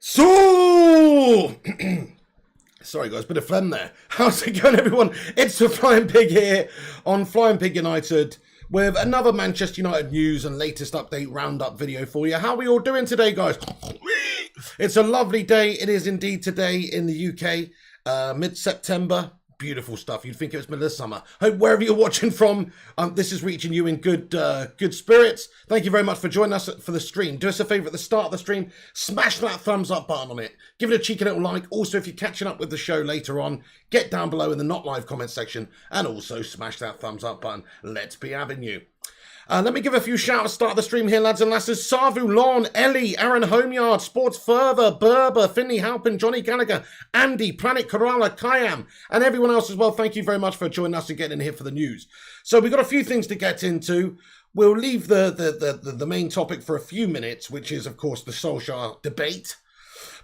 So, sorry guys, bit of phlegm there. How's it going, everyone? It's the Flying Pig here on Flying Pig United with another Manchester United news and latest update roundup video for you. How are we all doing today, guys? It's a lovely day. It is indeed today in the UK, mid-September. Beautiful stuff. You'd think it was middle of summer. Hope wherever you're watching from, this is reaching you in good spirits. Thank you very much for joining us for the stream. Do us a favour at the start of the stream. Smash that thumbs up button on it. Give it a cheeky little like. Also, if you're catching up with the show later on, get down below in the not live comment section and also smash that thumbs up button. Let's be having you. Let me give a few shout-outs to start the stream here, lads and lasses. Savu, Lon, Ellie, Aaron Homeyard, Sports Further, Berber, Finley Halpin, Johnny Gallagher, Andy, Planet Kerala, Kayam, and everyone else as well. Thank you very much for joining us and getting here for the news. So we've got a few things to get into. We'll leave the main topic for a few minutes, which is, of course, the Solskjaer debate.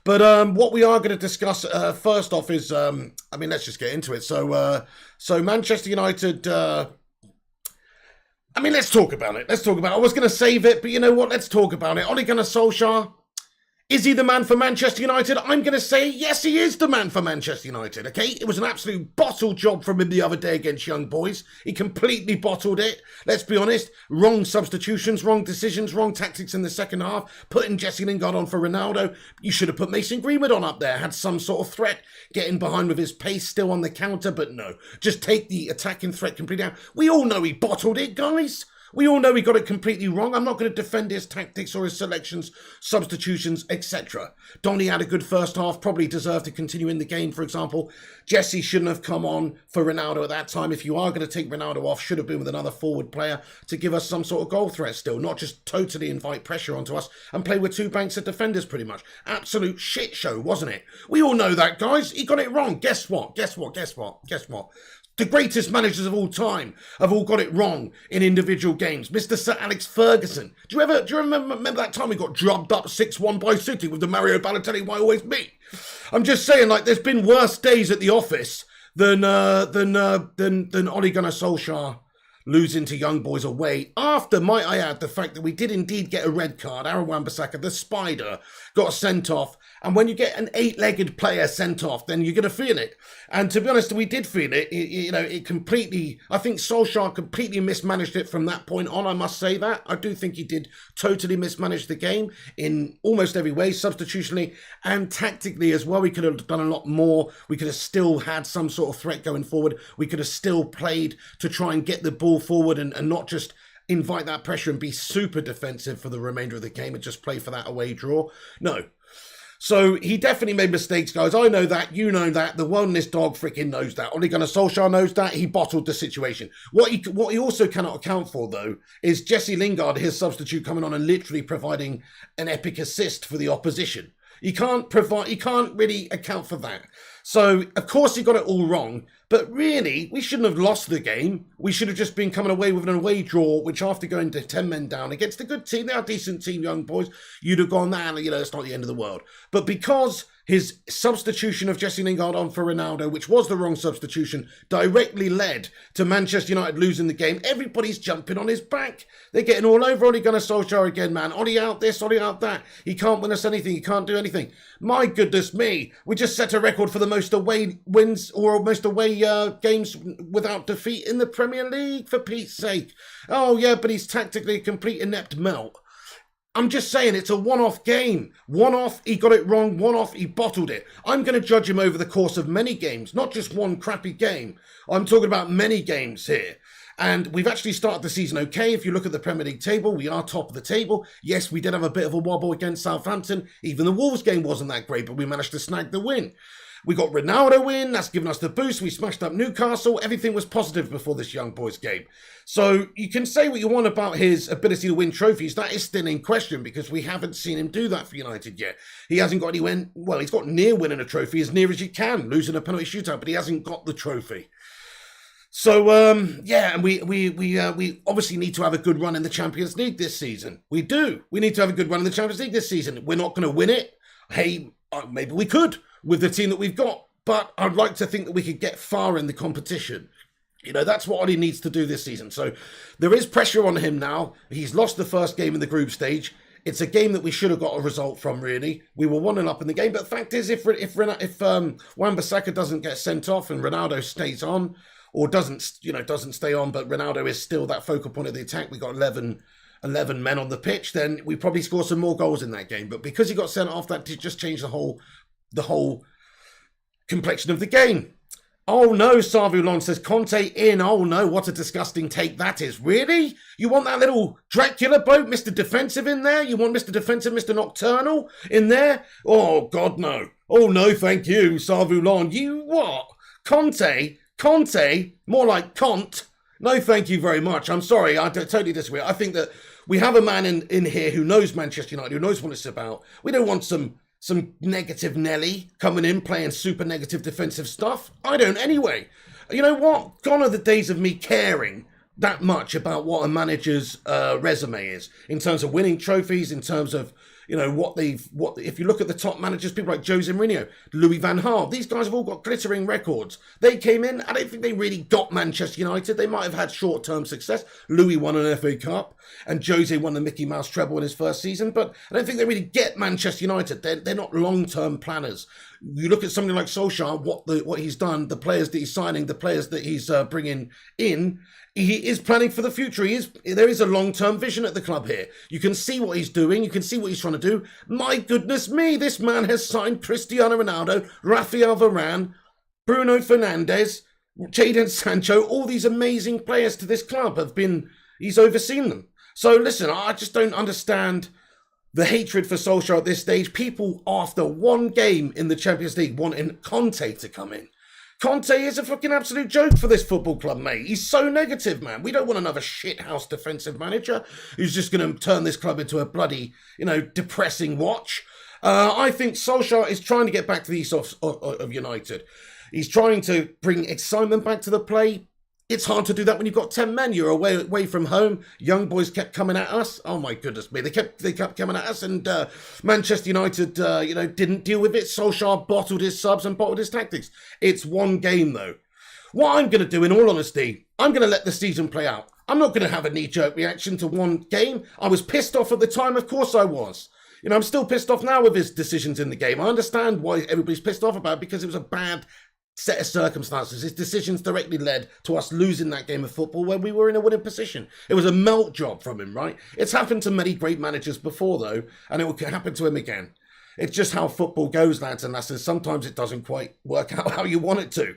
But what we are going to discuss first off is, let's just get into it. So Manchester United... let's talk about it. I was going to save it, but you know what? Let's talk about it. Ole Gunnar Solskjaer, is he the man for Manchester United? I'm going to say, yes, he is the man for Manchester United, okay? It was an absolute bottle job from him the other day against Young Boys. He completely bottled it. Let's be honest. Wrong substitutions, wrong decisions, wrong tactics in the second half. Putting Jesse Lingard on for Ronaldo. You should have put Mason Greenwood on up there. Had some sort of threat. Getting behind with his pace still on the counter, but no. Just take the attacking threat completely out. We all know he bottled it, guys. We all know he got it completely wrong. I'm not going to defend his tactics or his selections, substitutions, etc. Donny had a good first half, probably deserved to continue in the game, for example. Jesse shouldn't have come on for Ronaldo at that time. If you are going to take Ronaldo off, should have been with another forward player to give us some sort of goal threat still, not just totally invite pressure onto us and play with two banks of defenders pretty much. Absolute shit show, wasn't it? We all know that, guys. He got it wrong. Guess what? The greatest managers of all time have all got it wrong in individual games. Mr. Sir Alex Ferguson. Do you remember that time he got drubbed up 6-1 by City with the Mario Balotelli why always me? I'm just saying, like, there's been worse days at the office than Ole Gunnar Solskjaer losing to Young Boys away. After, might I add, the fact that we did indeed get a red card. Aaron Wan-Bissaka, the Spider, got sent off. And when you get an eight-legged player sent off, then you're going to feel it. And to be honest, we did feel it. It completely... I think Solskjaer completely mismanaged it from that point on, I must say that. I do think he did totally mismanage the game in almost every way, substitutionally and tactically as well. We could have done a lot more. We could have still had some sort of threat going forward. We could have still played to try and get the ball forward and not just invite that pressure and be super defensive for the remainder of the game and just play for that away draw. No. So he definitely made mistakes, guys. I know that. You know that. The wellness dog freaking knows that. Ole Gunnar Solskjaer knows that. He bottled the situation. What he also cannot account for, though, is Jesse Lingard, his substitute, coming on and literally providing an epic assist for the opposition. He can't really account for that. So, of course, he got it all wrong. But really, we shouldn't have lost the game. We should have just been coming away with an away draw, which after going to 10 men down against a good team, they are a decent team, Young Boys, you'd have gone there, it's not the end of the world. But because his substitution of Jesse Lingard on for Ronaldo, which was the wrong substitution, directly led to Manchester United losing the game, everybody's jumping on his back. They're getting all over Ole Gunnar Solskjaer again, man. Ole out this, Ole out that. He can't win us anything. He can't do anything. My goodness me. We just set a record for the most away wins or most away games without defeat in the Premier League, for Pete's sake. Oh, yeah, but he's tactically a complete inept melt. I'm just saying, it's a one-off game. One-off, he got it wrong. One-off, he bottled it. I'm going to judge him over the course of many games, not just one crappy game. I'm talking about many games here. And we've actually started the season okay. If you look at the Premier League table, we are top of the table. Yes, we did have a bit of a wobble against Southampton. Even the Wolves game wasn't that great, but we managed to snag the win. We got Ronaldo in, that's given us the boost. We smashed up Newcastle. Everything was positive before this Young Boys game. So you can say what you want about his ability to win trophies. That is still in question because we haven't seen him do that for United yet. He hasn't got any win. Well, he's got near winning a trophy, as near as you can, losing a penalty shootout, but he hasn't got the trophy. So, and we obviously need to have a good run in the Champions League this season. We do. We need to have a good run in the Champions League this season. We're not going to win it. Hey, maybe we could with the team that we've got, but I'd like to think that we could get far in the competition. That's what Ollie needs to do this season. So there is pressure on him now. He's lost the first game in the group stage. It's a game that we should have got a result from, really. We were 1-0 up in the game, but the fact is, if Wan-Bissaka doesn't get sent off and Ronaldo stays on, or doesn't stay on, but Ronaldo is still that focal point of the attack, we got 11 men on the pitch, then we probably score some more goals in that game. But because he got sent off, that just changed the whole complexion of the game. Oh no, Savulon says Conte in. Oh no, what a disgusting take that is. Really? You want that little Dracula bloke, Mr. Defensive, in there? You want Mr. Defensive, Mr. Nocturnal in there? Oh God, no. Oh no, thank you, Savulon. You what? Conte, more like Cont. No, thank you very much. I'm sorry, I totally disagree. I think that we have a man in here who knows Manchester United, who knows what it's about. We don't want some negative Nelly coming in playing super negative defensive stuff. I don't anyway. You know what? Gone are the days of me caring that much about what a manager's resume is in terms of winning trophies, in terms of, you know, what if you look at the top managers, people like Jose Mourinho, Louis van Gaal, these guys have all got glittering records. They came in, I don't think they really got Manchester United. They might have had short-term success. Louis won an FA Cup and Jose won the Mickey Mouse treble in his first season, but I don't think they really get Manchester United. They're not long-term planners. You look at something like Solskjaer, what he's done, the players that he's signing, the players that he's bringing in, he is planning for the future. There is a long-term vision at the club here. You can see what he's doing. You can see what he's trying to do. My goodness me, this man has signed Cristiano Ronaldo, Rafael Varane, Bruno Fernandes, Jadon Sancho, all these amazing players to this club he's overseen them. So listen, I just don't understand the hatred for Solskjaer at this stage. People after one game in the Champions League wanting Conte to come in. Conte is a fucking absolute joke for this football club, mate. He's so negative, man. We don't want another shithouse defensive manager who's just going to turn this club into a bloody, depressing watch. I think Solskjaer is trying to get back to the ethos of United. He's trying to bring excitement back to the play. It's hard to do that when you've got 10 men. You're away from home. Young boys kept coming at us. Oh my goodness me. They kept coming at us, and Manchester United, didn't deal with it. Solskjaer bottled his subs and bottled his tactics. It's one game though. What I'm going to do, in all honesty, I'm going to let the season play out. I'm not going to have a knee-jerk reaction to one game. I was pissed off at the time. Of course I was. I'm still pissed off now with his decisions in the game. I understand why everybody's pissed off about it, because it was a bad set of circumstances. His decisions directly led to us losing that game of football when we were in a winning position. It was a melt job from him, right? It's happened to many great managers before, though, and it will happen to him again. It's just how football goes, lads and lasses. Sometimes it doesn't quite work out how you want it to.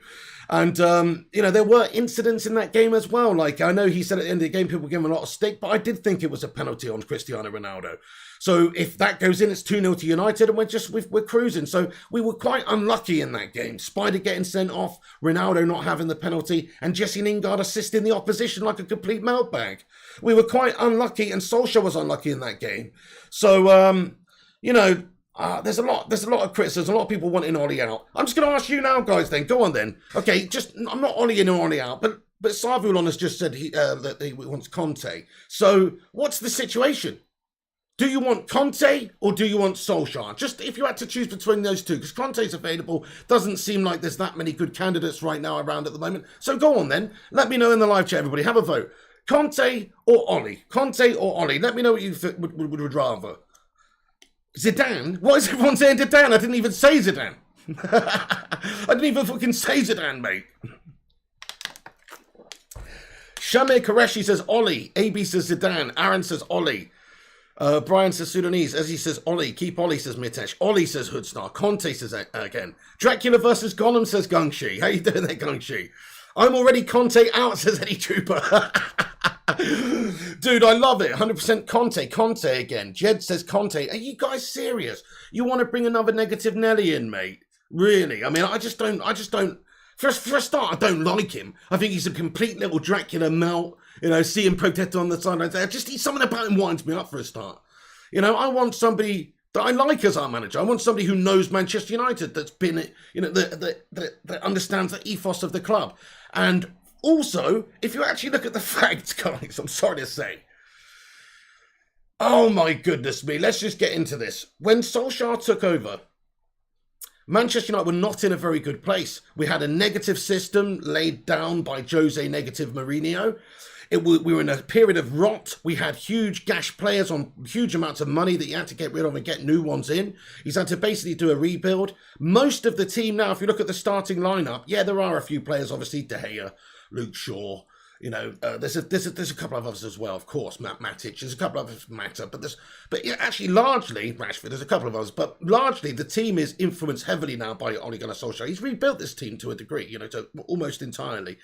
And, there were incidents in that game as well. Like, I know he said at the end of the game, people give him a lot of stick, but I did think it was a penalty on Cristiano Ronaldo. So if that goes in, it's 2-0 to United, and we're cruising. So we were quite unlucky in that game. Spider getting sent off, Ronaldo not having the penalty, and Jesse Lingard assisting the opposition like a complete meltbag. We were quite unlucky, and Solskjaer was unlucky in that game. So, there's a lot of criticism, a lot of people wanting Ollie out. I'm just going to ask you now, guys, then. Go on, then. Okay, I'm not Ollieing Ollie out, but Savulon has just said that he wants Conte. So what's the situation? Do you want Conte or do you want Solskjaer? Just if you had to choose between those two, because Conte's available, doesn't seem like there's that many good candidates right now around at the moment. So go on, then. Let me know in the live chat, everybody. Have a vote. Conte or Ollie? Conte or Ollie? Let me know what you would rather. Zidane? What is everyone saying Zidane? I didn't even say Zidane. I didn't even fucking say Zidane, mate. Shamir Qureshi says Ollie. AB says Zidane. Aaron says Ollie. Brian says Sudanese. Ezzy says Ollie. Keep Ollie, says Mitesh. Ollie says Hoodstar. Conte says again. Dracula versus Gollum, says Gungshi. How you doing there, Gungshi? I'm already Conte out, says Eddie Trooper. Dude, I love it. 100% Conte again. Jed says Conte. Are you guys serious? You want to bring another negative Nelly in, mate? Really? I mean, I just don't. For a start, I don't like him. I think he's a complete little Dracula melt. See him protest on the sidelines there. Something about him winds me up for a start. I want somebody that I like as our manager. I want somebody who knows Manchester United, that's been, that understands the ethos of the club. And also, if you actually look at the facts, guys, I'm sorry to say. Oh my goodness me, let's just get into this. When Solskjaer took over, Manchester United were not in a very good place. We had a negative system laid down by Jose Negative Mourinho. We were in a period of rot. We had huge gash players on huge amounts of money that you had to get rid of and get new ones in. He's had to basically do a rebuild. Most of the team now, if you look at the starting lineup, yeah, there are a few players, obviously, De Gea, Luke Shaw. You know, there's a couple of others as well, of course. Matic, there's a couple of others matter, but yeah, actually, largely Rashford. There's a couple of others, but largely the team is influenced heavily now by Ole Gunnar Solskjaer. He's rebuilt this team to a degree, you know, to almost entirely,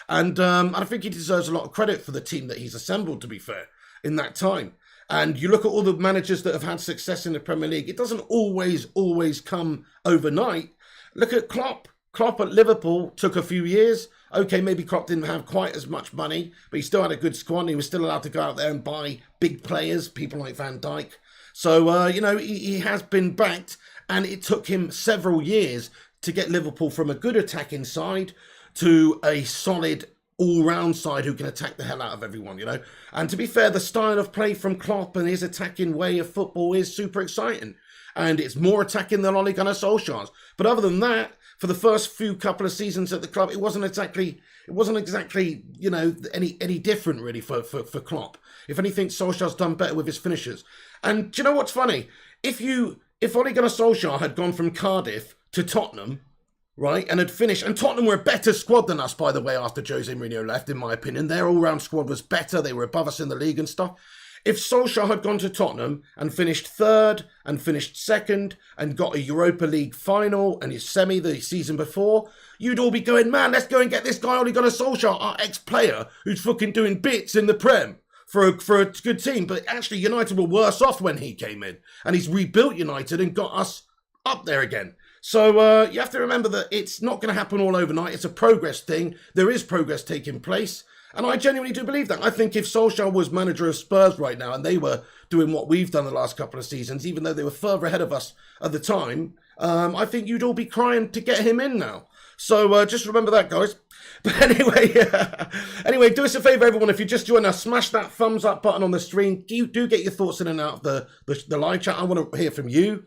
and I think he deserves a lot of credit for the team that he's assembled. To be fair, in that time, and you look at all the managers that have had success in the Premier League, it doesn't always come overnight. Look at Klopp. Klopp at Liverpool took a few years. Okay, maybe Klopp didn't have quite as much money, but he still had a good squad and he was still allowed to go out there and buy big players, people like Van Dijk. So, you know, he has been backed, and it took him several years to get Liverpool from a good attacking side to a solid all-round side who can attack the hell out of everyone, you know. And to be fair, the style of play from Klopp and his attacking way of football is super exciting. And it's more attacking than Ole Gunnar Solskjaer's. But other than that, for the first few couple of seasons at the club, it wasn't exactly, you know, any different really for Klopp. If anything, Solskjaer's done better with his finishers. And do you know what's funny? If Ole Gunnar Solskjaer had gone from Cardiff to Tottenham, right, and had finished, and Tottenham were a better squad than us, by the way, after Jose Mourinho left, in my opinion. Their all-round squad was better. They were above us in the league and stuff. If Solskjaer had gone to Tottenham and finished third and finished second and got a Europa League final and his semi the season before, you'd all be going, man, let's go and get this guy Ole Gunnar Solskjaer, our ex-player, who's fucking doing bits in the Prem for a good team. But actually, United were worse off when he came in, and he's rebuilt United and got us up there again. So you have to remember that it's not going to happen all overnight. It's a progress thing. There is progress taking place. And I genuinely do believe that. I think if Solskjaer was manager of Spurs right now and they were doing what we've done the last couple of seasons, even though they were further ahead of us at the time, I think you'd all be crying to get him in now. So just remember that, guys. But anyway, do us a favour, everyone. If you just joined us, smash that thumbs up button on the stream. Do get your thoughts in and out of the live chat. I want to hear from you.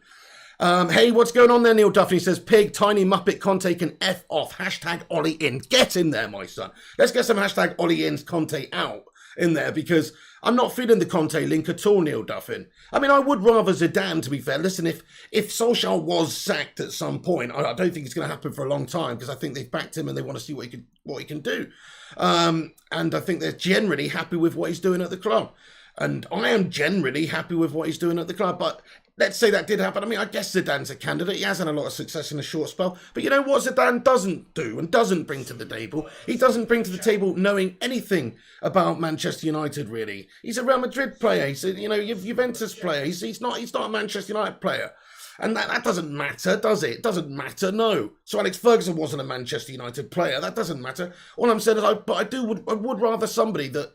Hey, what's going on there, Neil Duffy? Says, Pig, Tiny Muppet Conte can F off. Hashtag Ollie in. Get in there, my son. Let's get some hashtag Ollie in's Conte out in there, because I'm not feeling the Conte link at all, Neil Duffin. I mean, I would rather Zidane, to be fair. Listen, if Solskjaer was sacked at some point, I don't think it's going to happen for a long time, because I think they've backed him and they want to see what he can do. And I think they're generally happy with what he's doing at the club. And I am generally happy with what he's doing at the club. But let's say that did happen. I mean, I guess Zidane's a candidate. He has had a lot of success in a short spell. But you know what Zidane doesn't do and doesn't bring to the table? He doesn't bring to the table knowing anything about Manchester United, really. He's a Real Madrid player. He's a Juventus player. He's not a Manchester United player. And that doesn't matter, does it? It doesn't matter, no. So Alex Ferguson wasn't a Manchester United player. That doesn't matter. All I'm saying is I would rather somebody that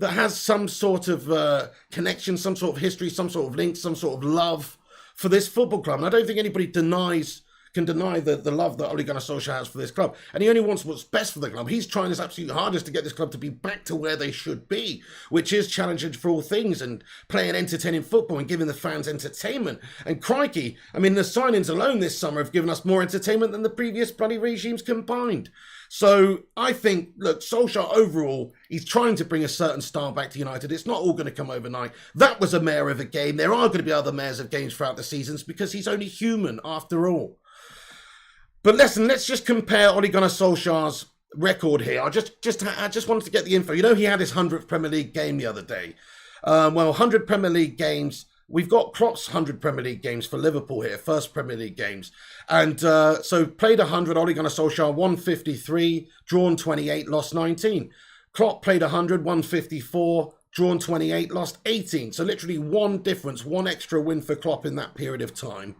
has some sort of connection, some sort of history, some sort of link, some sort of love for this football club. And I don't think anybody can deny the love that Ole Gunnar Solskjaer has for this club. And he only wants what's best for the club. He's trying his absolute hardest to get this club to be back to where they should be, which is challenging for all things and playing entertaining football and giving the fans entertainment. And crikey, I mean, the signings alone this summer have given us more entertainment than the previous bloody regimes combined. So I think, look, Solskjaer overall, he's trying to bring a certain style back to United. It's not all going to come overnight. That was a mare of a game. There are going to be other mares of games throughout the seasons because he's only human after all. But listen, let's just compare Ole Gunnar Solskjaer's record here. I just wanted to get the info. You know, he had his 100th Premier League game the other day. 100 Premier League games. We've got Klopp's 100 Premier League games for Liverpool here, first Premier League games. And so played 100, Ole Gunnar Solskjaer, 153, drawn 28, lost 19. Klopp played 100, 154, drawn 28, lost 18. So literally one difference, one extra win for Klopp in that period of time.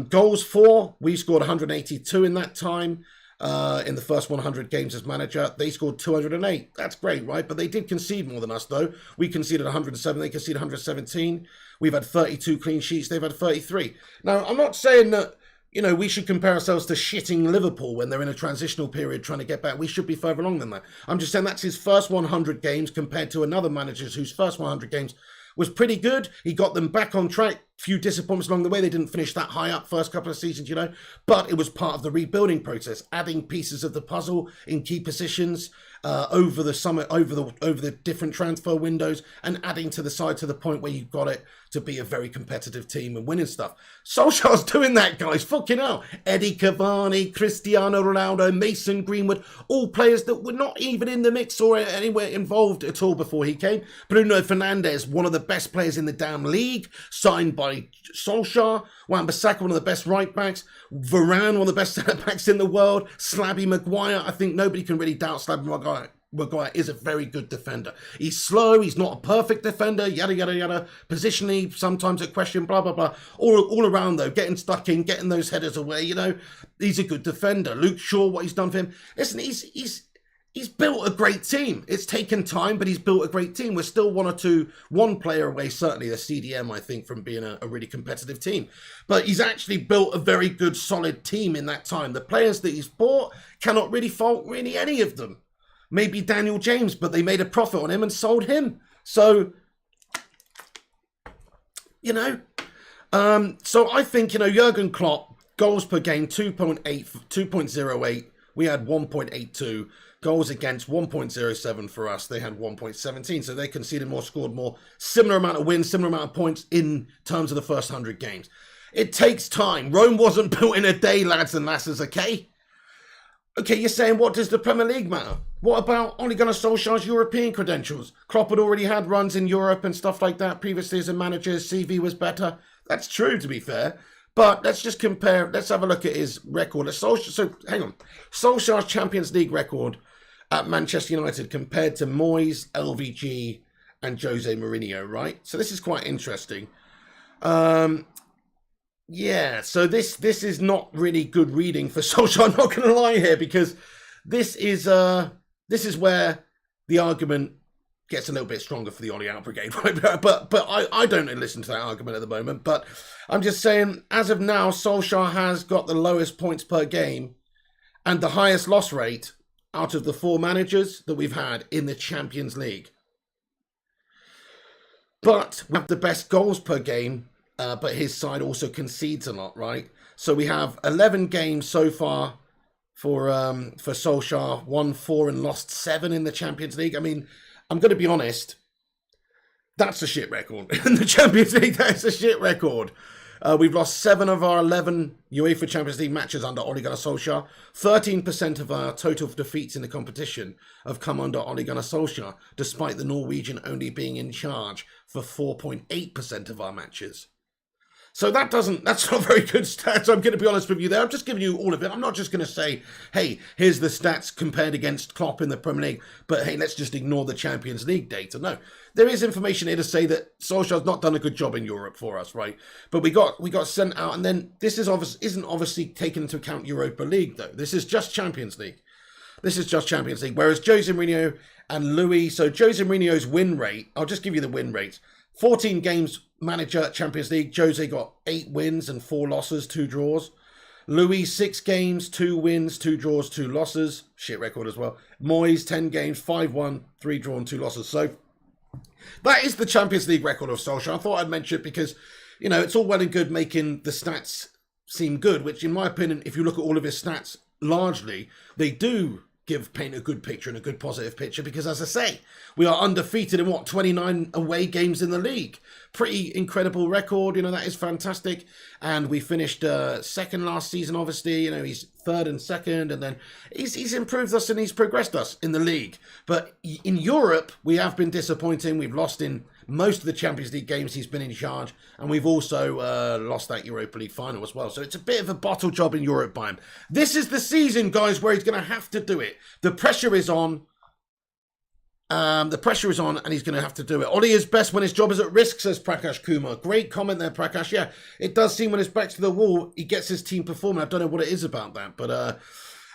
Goals for, we scored 182 in that time. In the first 100 games as manager, they scored 208. That's great, right? But they did concede more than us, though. We conceded 107, they conceded 117. We've had 32 clean sheets, they've had 33. Now, I'm not saying that, you know, we should compare ourselves to shitting Liverpool when they're in a transitional period trying to get back. We should be further along than that. I'm just saying that's his first 100 games compared to another manager's whose first 100 games was pretty good. He got them back on track. few disappointments along the way. They didn't finish that high up first couple of seasons, but it was part of the rebuilding process, adding pieces of the puzzle in key positions over the summer, over the different transfer windows, and adding to the side to the point where you've got it to be a very competitive team and winning stuff. Solskjaer's doing that, guys. Fucking hell. Eddie Cavani, Cristiano Ronaldo, Mason Greenwood, all players that were not even in the mix or anywhere involved at all before he came. Bruno Fernandes, one of the best players in the damn league, signed by Solskjaer. Wan-Bissaka, one of the best right backs. Varane, one of the best centre backs in the world. Slabby Maguire. I think nobody can really doubt Slabby Maguire. Maguire is a very good defender. He's slow, he's not a perfect defender, yada, yada, yada. Positionally, sometimes a question, blah, blah, blah. All around, though, getting stuck in, getting those headers away, he's a good defender. Luke Shaw, what he's done for him. Listen, he's built a great team. It's taken time, but he's built a great team. We're still one player away, certainly the CDM, I think, from being a really competitive team. But he's actually built a very good, solid team in that time. The players that he's bought cannot really fault really any of them. Maybe Daniel James, but they made a profit on him and sold him. So, so I think, Jurgen Klopp, goals per game, 2.08. We had 1.82. Goals against, 1.07 for us. They had 1.17. So they conceded more, scored more. Similar amount of wins, similar amount of points in terms of the first 100 games. It takes time. Rome wasn't built in a day, lads and lasses, okay? Okay, you're saying, what does the Premier League matter? What about Ole Gunnar Solskjaer's European credentials? Klopp had already had runs in Europe and stuff like that previously as a manager. His CV was better. That's true, to be fair. But let's just compare. Let's have a look at his record. So hang on. Solskjaer's Champions League record at Manchester United compared to Moyes, LVG, and Jose Mourinho, right? So this is quite interesting. Yeah, so this is not really good reading for Solskjaer. I'm not going to lie here, because this is where the argument gets a little bit stronger for the Ollie out brigade, right? But I don't listen to that argument at the moment. But I'm just saying, as of now, Solskjaer has got the lowest points per game and the highest loss rate out of the 4 managers that we've had in the Champions League. But we have the best goals per game. But his side also concedes a lot, right? So we have 11 games so far for Solskjaer, won 4 and lost 7 in the Champions League. I mean, I'm going to be honest, that's a shit record. In the Champions League, that's a shit record. We've lost 7 of our 11 UEFA Champions League matches under Ole Gunnar Solskjaer. 13% of our total defeats in the competition have come under Ole Gunnar Solskjaer, despite the Norwegian only being in charge for 4.8% of our matches. So that's not very good stats. I'm going to be honest with you there. I'm just giving you all of it. I'm not just going to say, hey, here's the stats compared against Klopp in the Premier League, but hey, let's just ignore the Champions League data. No, there is information here to say that Solskjaer's not done a good job in Europe for us, right? But we got sent out, and then this isn't obviously taken into account Europa League, though. This is just Champions League. Whereas Jose Mourinho and Louis, so Jose Mourinho's win rate, I'll just give you the win rates. 14 games manager Champions League. Jose got 8 wins and 4 losses, 2 draws. Louis, 6 games, 2 wins, 2 draws, 2 losses. Shit record as well. Moyes, 10 games, 5 won, 3 drawn, 2 losses. So that is the Champions League record of Solskjaer. I thought I'd mention it because, it's all well and good making the stats seem good, which in my opinion, if you look at all of his stats, largely, they do paint a good picture and a good positive picture, because as I say, we are undefeated in 29 away games in the league. Pretty incredible record, that is fantastic. And we finished second last season, obviously. He's third and second, and then he's improved us and he's progressed us in the league. But in Europe, we have been disappointing. We've lost in most of the Champions League games he's been in charge, and we've also lost that Europa League final as well. So it's a bit of a bottle job in Europe by him. This is the season, guys, where he's going to have to do it. The pressure is on. And he's going to have to do it. Ollie is best when his job is at risk, says Prakash Kumar. Great comment there, Prakash. Yeah, it does seem when his back's to the wall, he gets his team performing. I don't know what it is about that, but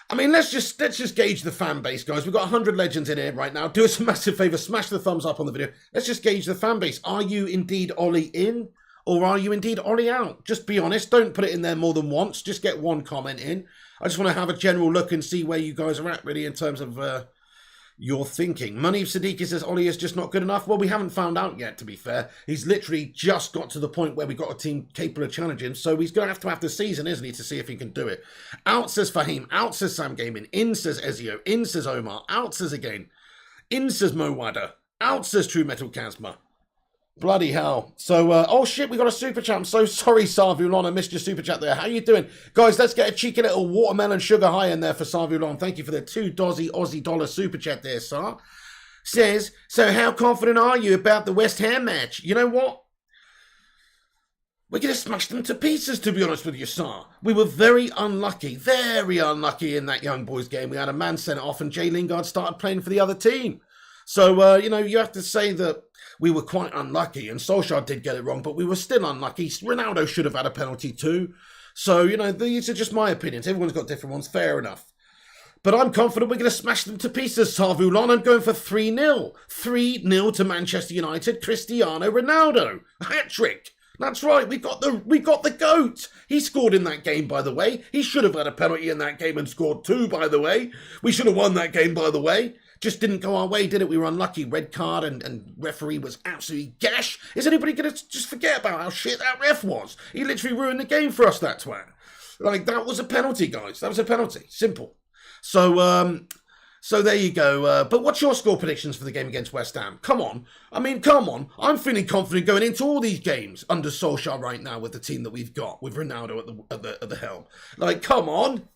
I mean, let's just gauge the fan base, guys. We've got 100 legends in here right now. Do us a massive favour, smash the thumbs up on the video. Let's just gauge the fan base. Are you indeed Ollie in, or are you indeed Ollie out? Just be honest. Don't put it in there more than once. Just get one comment in. I just want to have a general look and see where you guys are at, really, in terms of you're thinking. Munif Siddiqui says Ollie is just not good enough. Well, we haven't found out yet, to be fair. He's literally just got to the point where we've got a team capable of challenging, so he's going to have the season, isn't he, to see if he can do it. Out says Fahim, out says Sam Gaming, in says Ezio, in says Omar, out says again, in says Mowada, out says True Metal Kazma. Bloody hell. So, oh shit, we got a super chat. I'm so sorry, Sarvulon. I missed your super chat there. How you doing? Guys, let's get a cheeky little watermelon sugar high in there for Sarvulon. Thank you for the $2 Aussie dollar super chat there, Sar. Says, so how confident are you about the West Ham match? You know what? We're going to smash them to pieces, to be honest with you, Sar. We were very unlucky in that young boys game. We had a man sent off and Jay Lingard started playing for the other team. So, you know, you have to say that we were quite unlucky, and Solskjaer did get it wrong, but we were still unlucky. Ronaldo should have had a penalty too. So, you know, these are just my opinions. Everyone's got different ones. Fair enough. But I'm confident we're going to smash them to pieces, Sarvulon. I'm going for 3-0. 3-0 to Manchester United. Cristiano Ronaldo. Hat-trick. That's right, we got the GOAT. He scored in that game, by the way. He should have had a penalty in that game and scored 2, by the way. We should have won that game, by the way. Just didn't go our way, did it? We were unlucky. Red card and referee was absolutely gash. Is anybody going to just forget about how shit that ref was? He literally ruined the game for us, that twat. Like, that was a penalty, guys. That was a penalty. Simple. So, so there you go. But what's your score predictions for the game against West Ham? Come on. I mean, come on. I'm feeling confident going into all these games under Solskjaer right now with the team that we've got, with Ronaldo at the helm. Like, come on.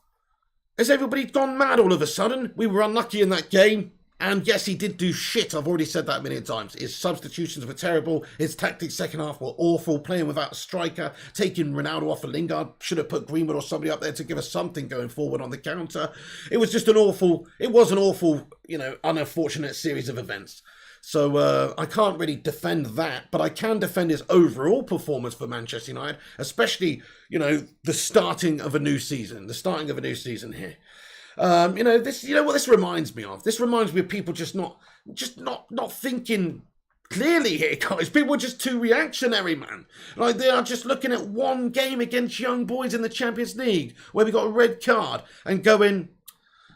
Has everybody gone mad all of a sudden? We were unlucky in that game. And yes, he did do shit. I've already said that a million times. His substitutions were terrible. His tactics second half were awful. Playing without a striker. Taking Ronaldo off for Lingard. Should have put Greenwood or somebody up there to give us something going forward on the counter. It was just an awful, you know, unfortunate series of events. So I can't really defend that, but I can defend his overall performance for Manchester United, especially, you know, the starting of a new season. The starting of a new season here. You know, what this reminds me of? This reminds me of people just not thinking clearly here, guys. People are just too reactionary, man. Like, they are just looking at one game against young boys in the Champions League where we got a red card and going,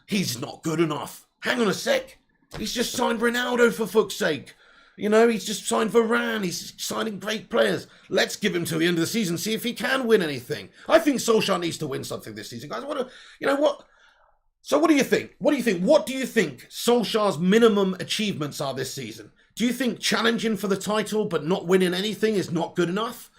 he's not good enough. Hang on a sec. He's just signed Ronaldo, for fuck's sake. You know, he's just signed Varane. He's signing great players. Let's give him till the end of the season, see if he can win anything. I think Solskjaer needs to win something this season, guys. You know what? So what do you think? What do you think Solskjaer's minimum achievements are this season? Do you think challenging for the title but not winning anything is not good enough?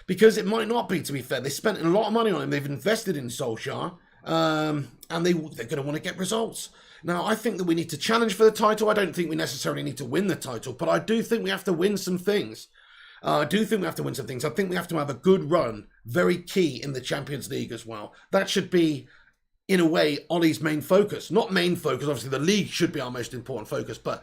Because it might not be, to be fair. They spent a lot of money on him. They've invested in Solskjaer. And they're going to want to get results. Now, I think that we need to challenge for the title. I don't think we necessarily need to win the title, but I do think we have to win some things. I think we have to have a good run, very key in the Champions League as well. That should be, in a way, Ollie's main focus. Not main focus, obviously the league should be our most important focus, but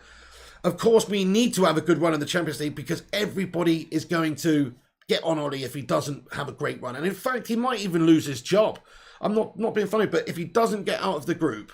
of course we need to have a good run in the Champions League because everybody is going to get on Ollie if he doesn't have a great run. And in fact, he might even lose his job. I'm not being funny, but if he doesn't get out of the group,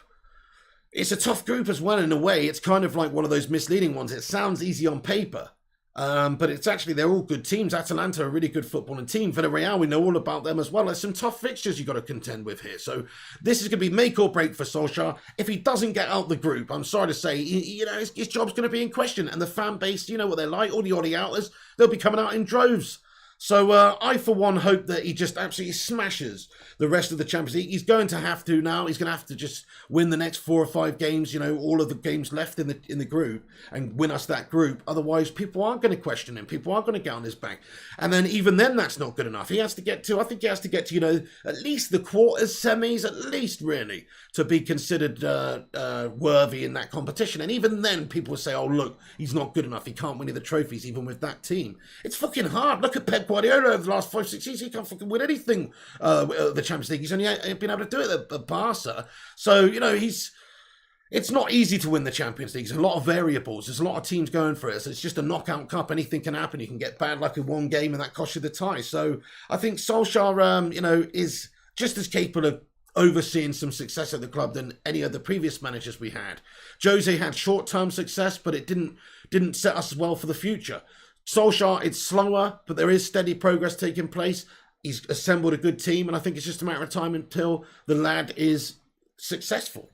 it's a tough group as well in a way. It's kind of like one of those misleading ones. It sounds easy on paper. But it's actually, they're all good teams. Atalanta are a really good footballing team. Villarreal, we know all about them as well. There's some tough fixtures you've got to contend with here. So this is going to be make or break for Solskjaer. If he doesn't get out the group, I'm sorry to say, you know, his job's going to be in question. And the fan base, you know what they're like, all the Ollie outers, they'll be coming out in droves. So I, for one, hope that he just absolutely smashes the rest of the Champions League. He's going to have to now. He's going to have to just win the next 4 or 5 games, you know, all of the games left in the group and win us that group. Otherwise, people aren't going to question him. People aren't going to get on his back. And then even then, that's not good enough. I think he has to get to, you know, at least the quarters, semis, at least, really, to be considered worthy in that competition. And even then, people will say, oh, look, he's not good enough. He can't win any of the trophies, even with that team. It's fucking hard. Look at Pep Guardiola over the last 5-6 seasons. He can't fucking win anything the Champions League. He's only been able to do it at Barca. So, you know, it's not easy to win the Champions League. There's a lot of variables. There's a lot of teams going for it. So it's just a knockout cup. Anything can happen. You can get bad luck in one game and that costs you the tie. So I think Solskjaer, you know, is just as capable of overseeing some success at the club than any of the previous managers we had. Jose had short-term success, but it didn't set us well for the future. Solskjaer, it's slower, but there is steady progress taking place. He's assembled a good team, and I think it's just a matter of time until the lad is successful.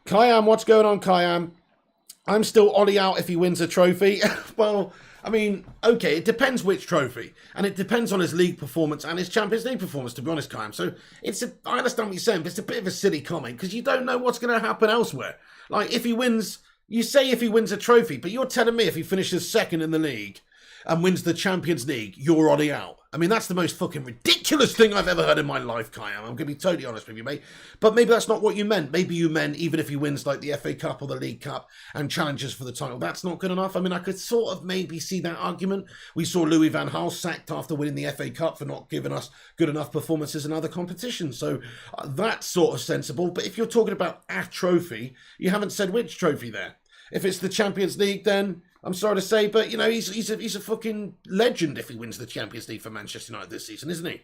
Kayam, what's going on, Kayam? I'm still Ollie out if he wins a trophy. Well, I mean, okay, it depends which trophy. And it depends on his league performance and his Champions League performance, to be honest, Kayam. So I understand what you're saying, but it's a bit of a silly comment because you don't know what's going to happen elsewhere. Like, if he wins, you say if he wins a trophy, but you're telling me if he finishes second in the league and wins the Champions League, you're Ollie out. I mean, that's the most fucking ridiculous thing I've ever heard in my life, Kayam. I'm going to be totally honest with you, mate. But maybe that's not what you meant. Maybe you meant even if he wins, like, the FA Cup or the League Cup and challenges for the title, that's not good enough. I mean, I could sort of maybe see that argument. We saw Louis van Gaal sacked after winning the FA Cup for not giving us good enough performances in other competitions. So that's sort of sensible. But if you're talking about a trophy, you haven't said which trophy there. If it's the Champions League, then I'm sorry to say, but, you know, he's a fucking legend if he wins the Champions League for Manchester United this season, isn't he?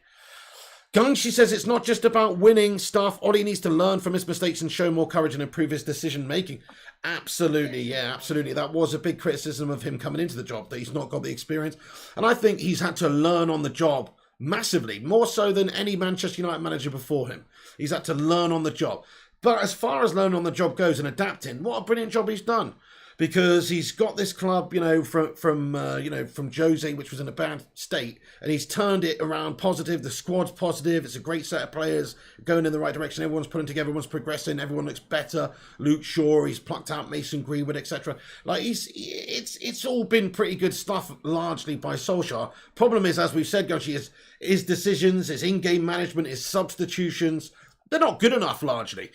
Gung, she says it's not just about winning stuff. Ollie needs to learn from his mistakes and show more courage and improve his decision-making. Absolutely, yeah, absolutely. That was a big criticism of him coming into the job, that he's not got the experience. And I think he's had to learn on the job massively, more so than any Manchester United manager before him. He's had to learn on the job. But as far as learning on the job goes and adapting, what a brilliant job he's done. Because he's got this club, you know, from Jose, which was in a bad state, and he's turned it around positive. The squad's positive. It's a great set of players going in the right direction. Everyone's putting together. Everyone's progressing. Everyone looks better. Luke Shaw, he's plucked out Mason Greenwood, etc. Like it's all been pretty good stuff, largely by Solskjaer. Problem is, as we've said, Gochi, is his decisions, his in-game management, his substitutions. They're not good enough, largely.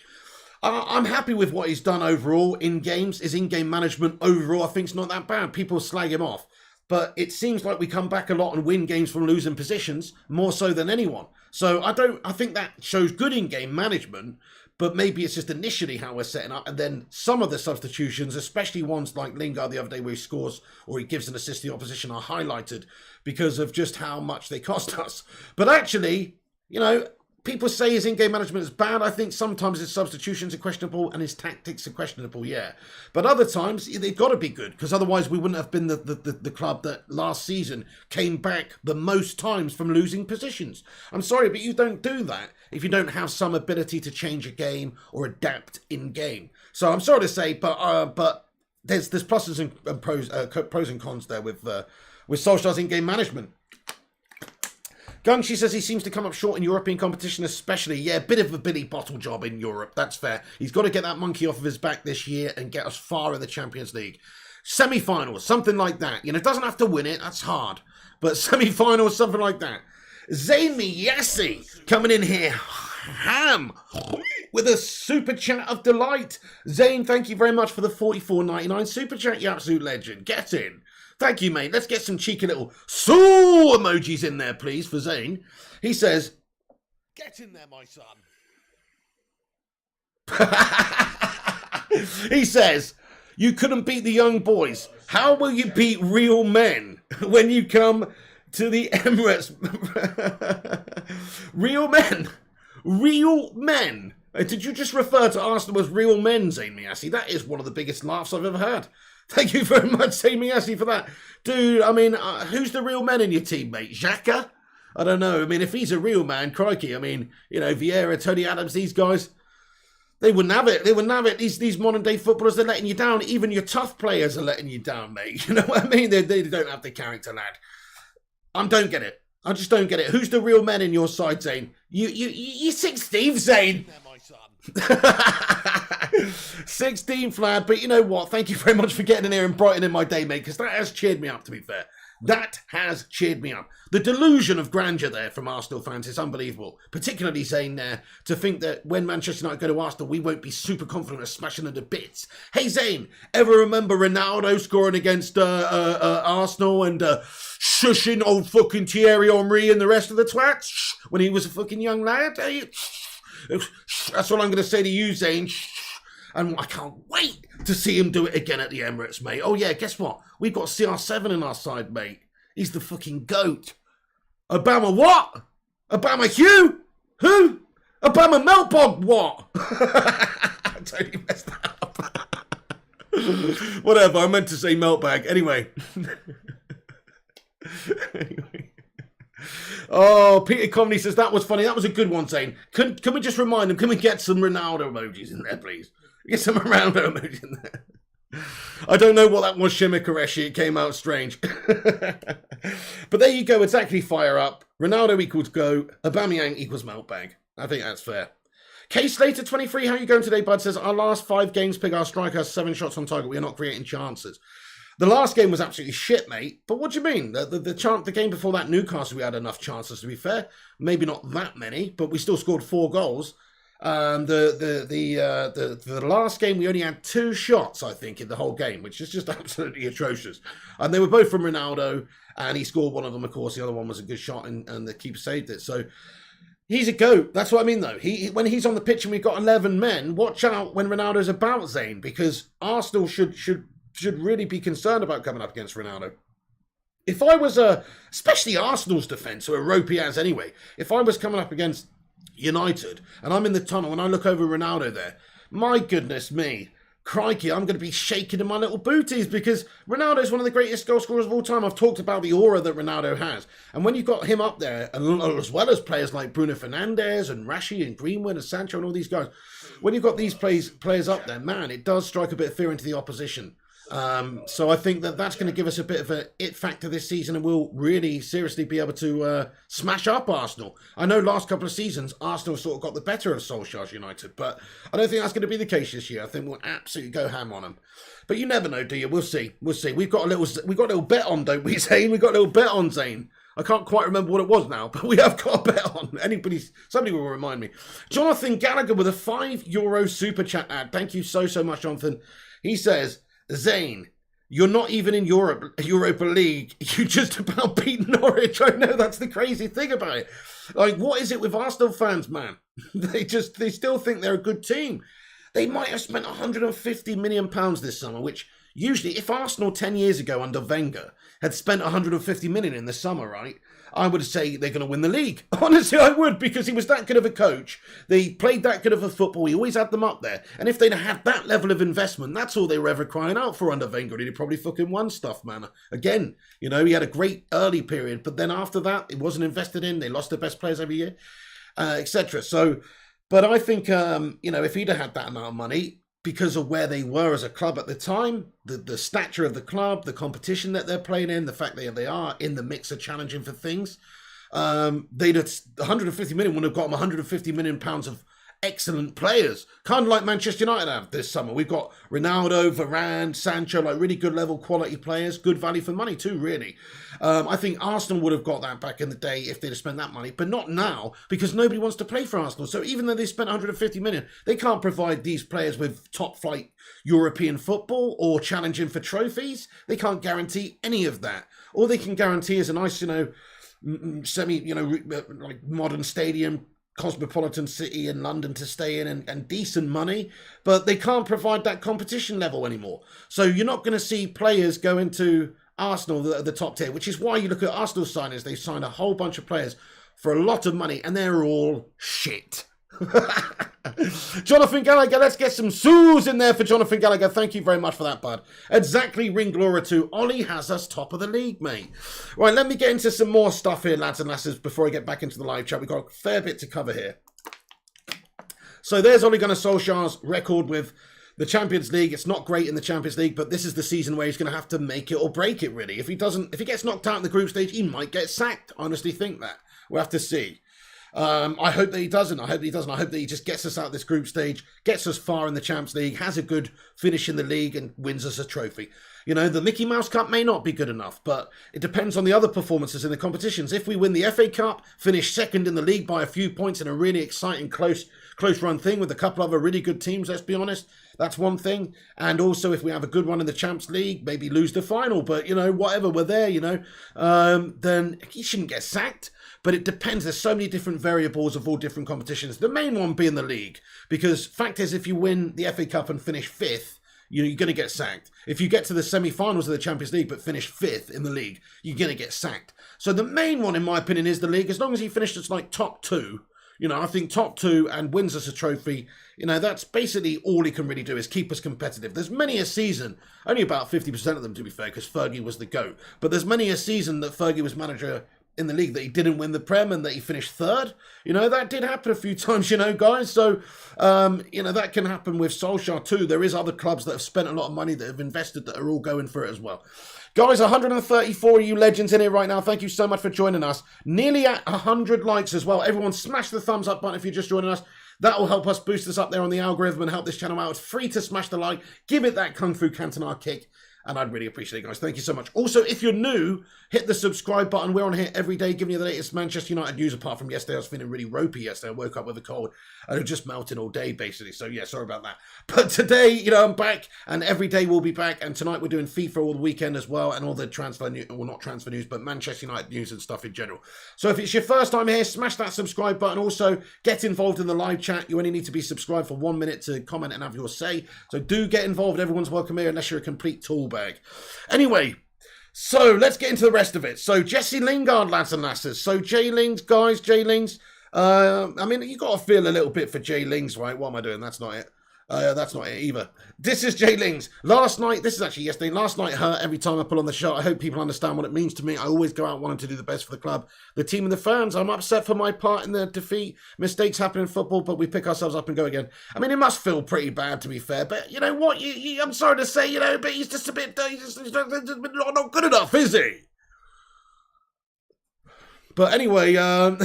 I'm happy with what he's done overall in games. His in-game management overall, I think, is not that bad. People slag him off. But it seems like we come back a lot and win games from losing positions, more so than anyone. So I think that shows good in-game management, but maybe it's just initially how we're setting up. And then some of the substitutions, especially ones like Lingard the other day where he scores or he gives an assist to the opposition, are highlighted because of just how much they cost us. But actually, you know, people say his in-game management is bad. I think sometimes his substitutions are questionable and his tactics are questionable, yeah. But other times, they've got to be good, because otherwise we wouldn't have been the club that last season came back the most times from losing positions. I'm sorry, but you don't do that if you don't have some ability to change a game or adapt in-game. So I'm sorry to say, but there's pluses and pros and cons there with Solskjaer's in-game management. Gung, she says he seems to come up short in European competition especially. Yeah, bit of a Billy Bottle job in Europe. That's fair. He's got to get that monkey off of his back this year and get us far in the Champions League. Semi-finals, something like that. You know, doesn't have to win it. That's hard. But semi-finals, something like that. Zayn Miyassi coming in here. Ham. With a super chat of delight. Zayn, thank you very much for the $44.99 super chat, you absolute legend. Get in. Thank you, mate. Let's get some cheeky little soul emojis in there, please, for Zayn. He says, "Get in there, my son." He says, "You couldn't beat the young boys. How will you beat real men when you come to the Emirates?" Real men. Real men. Did you just refer to Arsenal as real men, Zayn Miyassi? That is one of the biggest laughs I've ever heard. Thank you very much, Zayn Miyassi, for that. Dude, I mean, who's the real men in your team, mate? Xhaka? I don't know. I mean, if he's a real man, crikey. I mean, you know, Vieira, Tony Adams, these guys, they wouldn't have it. They wouldn't have it. These modern-day footballers, they're letting you down. Even your tough players are letting you down, mate. You know what I mean? They don't have the character, lad. I don't get it. I just don't get it. Who's the real men in your side, Zayn? You 16, Zayn. 16th, lad, but you know what? Thank you very much for getting in here and brightening my day, mate, because that has cheered me up, to be fair. That has cheered me up. The delusion of grandeur there from Arsenal fans is unbelievable, particularly Zayn there, to think that when Manchester United go to Arsenal, we won't be super confident of smashing them to bits. Hey, Zayn, ever remember Ronaldo scoring against Arsenal and shushing old fucking Thierry Henry and the rest of the twats when he was a fucking young lad? That's all I'm going to say to you, Zayn. And I can't wait to see him do it again at the Emirates, mate. Oh, yeah, guess what? We've got CR7 in our side, mate. He's the fucking GOAT. Obama what? Obama Hugh? Who? Obama Meltbog what? I totally messed that up. Whatever, I meant to say Meltbag. Anyway. Oh, Peter Comedy says that was funny. That was a good one, Zane. Can we just remind him? Can we get some Ronaldo emojis in there, please? Get some Ronaldo emoji in there. I don't know what that was, Shimmer Koreshi. It came out strange. But there you go. Exactly. Fire up. Ronaldo equals go. Aubameyang equals meltbag. I think that's fair. K Slater 23. How you going today, bud? Says our last 5 games, Pig, our striker has 7 shots on target. We are not creating chances. The last game was absolutely shit, mate. But what do you mean? The game before that, Newcastle, we had enough chances, to be fair. Maybe not that many, but we still scored 4 goals. The last game, we only had 2 shots, I think, in the whole game, which is just absolutely atrocious. And they were both from Ronaldo, and he scored one of them, of course. The other one was a good shot, and the keeper saved it. So he's a goat. That's what I mean, though. When he's on the pitch and we've got 11 men, watch out when Ronaldo's about, Zane, because Arsenal should really be concerned about coming up against Ronaldo. If I was especially Arsenal's defence, or ropey as anyway, if I was coming up against United and I'm in the tunnel and I look over Ronaldo there, my goodness me, crikey, I'm going to be shaking in my little booties, because Ronaldo is one of the greatest goal scorers of all time. I've talked about the aura that Ronaldo has, and when you've got him up there, and as well as players like Bruno Fernandes and Rashi and Greenwood and Sancho and all these guys, when you've got these players up there, man, it does strike a bit of fear into the opposition. So I think that's going to give us a bit of an it factor this season, and we'll really seriously be able to smash up Arsenal. I know last couple of seasons Arsenal sort of got the better of Solskjaer's United, but I don't think that's going to be the case this year. I think we'll absolutely go ham on them. But you never know, do you? We'll see. We've got a little bet on, don't we, Zane? We've got a little bet on, Zane. I can't quite remember what it was now, but we have got a bet on. Somebody will remind me. Jonathan Gallagher with a €5 super chat ad. Thank you so much, Jonathan. He says, Zane, you're not even in Europa League. You just about beat Norwich. I know, that's the crazy thing about it. Like, what is it with Arsenal fans, man? They still think they're a good team. They might have spent £150 million this summer, which usually, if Arsenal 10 years ago under Wenger had spent £150 million in the summer, right, I would say they're going to win the league. Honestly, I would, because he was that good of a coach. They played that good of a football. He always had them up there. And if they'd had that level of investment, that's all they were ever crying out for under Wenger. He'd probably fucking won stuff, man. Again, you know, he had a great early period, but then after that, it wasn't invested in. They lost their best players every year, etc. So, but I think, you know, if he'd have had that amount of money, because of where they were as a club at the time, the stature of the club, the competition that they're playing in, the fact that they are in the mix of challenging for things, they'd have, 150 million would have got them 150 million pounds of excellent players, kind of like Manchester United have this summer. We've got Ronaldo, Varane, Sancho, like really good level quality players, good value for money too, really. I think Arsenal would have got that back in the day if they'd have spent that money, but not now, because nobody wants to play for Arsenal. So even though they spent 150 million, they can't provide these players with top flight European football or challenging for trophies. They can't guarantee any of that. All they can guarantee is a nice, you know, like modern stadium, cosmopolitan city in London to stay in, and decent money, but they can't provide that competition level anymore. So you're not going to see players go into Arsenal, the top tier, which is why you look at Arsenal signings. They've signed a whole bunch of players for a lot of money, and they're all shit. Jonathan Gallagher, let's get some soos in there for Jonathan Gallagher. Thank you very much for that, bud. Exactly, ring glory to Ollie has us top of the league, mate. Right, let me get into some more stuff here, lads and lasses, before I get back into the live chat. We've got a fair bit to cover here. So there's Ole Gunnar Solskjaer's record with the Champions League. It's not great in the Champions League, but this is the season where he's going to have to make it or break it, really. If he gets knocked out in the group stage, he might get sacked. I honestly think that. We'll have to see. I hope that he doesn't. I hope that he just gets us out of this group stage, gets us far in the Champions League, has a good finish in the league, and wins us a trophy. You know, the Mickey Mouse Cup may not be good enough, but it depends on the other performances in the competitions. If we win the FA Cup, finish second in the league by a few points in a really exciting, close run thing with a couple of other really good teams, let's be honest, that's one thing. And also, if we have a good one in the Champions League, maybe lose the final, but, you know, whatever, we're there, you know, then he shouldn't get sacked. But it depends. There's so many different variables of all different competitions. The main one being the league. Because fact is, if you win the FA Cup and finish 5th, you're going to get sacked. If you get to the semi-finals of the Champions League but finish 5th in the league, you're going to get sacked. So the main one, in my opinion, is the league. As long as he finishes like top 2, you know, I think top 2 and wins us a trophy, you know, that's basically all he can really do is keep us competitive. There's many a season, only about 50% of them to be fair, because Fergie was the GOAT. But there's many a season that Fergie was manager in the league that he didn't win the Prem and that he finished third. You know, that did happen a few times, you know, guys. So, you know, that can happen with Solskjaer too. There is other clubs that have spent a lot of money, that have invested, that are all going for it as well. Guys, 134 of you legends in here right now. Thank you so much for joining us. Nearly at 100 likes as well. Everyone smash the thumbs up button if you're just joining us. That will help us boost us up there on the algorithm and help this channel out. It's free to smash the like. Give it that Kung Fu Cantonade kick. And I'd really appreciate it, guys. Thank you so much. Also, if you're new, hit the subscribe button. We're on here every day giving you the latest Manchester United news. Apart from yesterday, I was feeling really ropey yesterday. I woke up with a cold and it was just melting all day, basically. So, yeah, sorry about that. But today, you know, I'm back. And every day we'll be back. And tonight we're doing FIFA all the weekend as well. And all the transfer news, well, not transfer news, but Manchester United news and stuff in general. So if it's your first time here, smash that subscribe button. Also, get involved in the live chat. You only need to be subscribed for 1 minute to comment and have your say. So do get involved. Everyone's welcome here unless you're a complete tool bag. Anyway, so let's get into the rest of it. So Jesse Lingard, lads and lasses. So J-Lings, guys, J-Lings. I mean, you got to feel a little bit for J-Lings, right? What am I doing? That's not it. That's not it either. This is J-Lings. Last night, this is actually yesterday. Last night hurt every time I pull on the shot. I hope people understand what it means to me. I always go out wanting to do the best for the club, the team and the fans. I'm upset for my part in the defeat. Mistakes happen in football, but we pick ourselves up and go again. I mean, it must feel pretty bad, to be fair. But you know what? I'm sorry to say, you know, but he's just a bit, he's not good enough, is he? But anyway, no,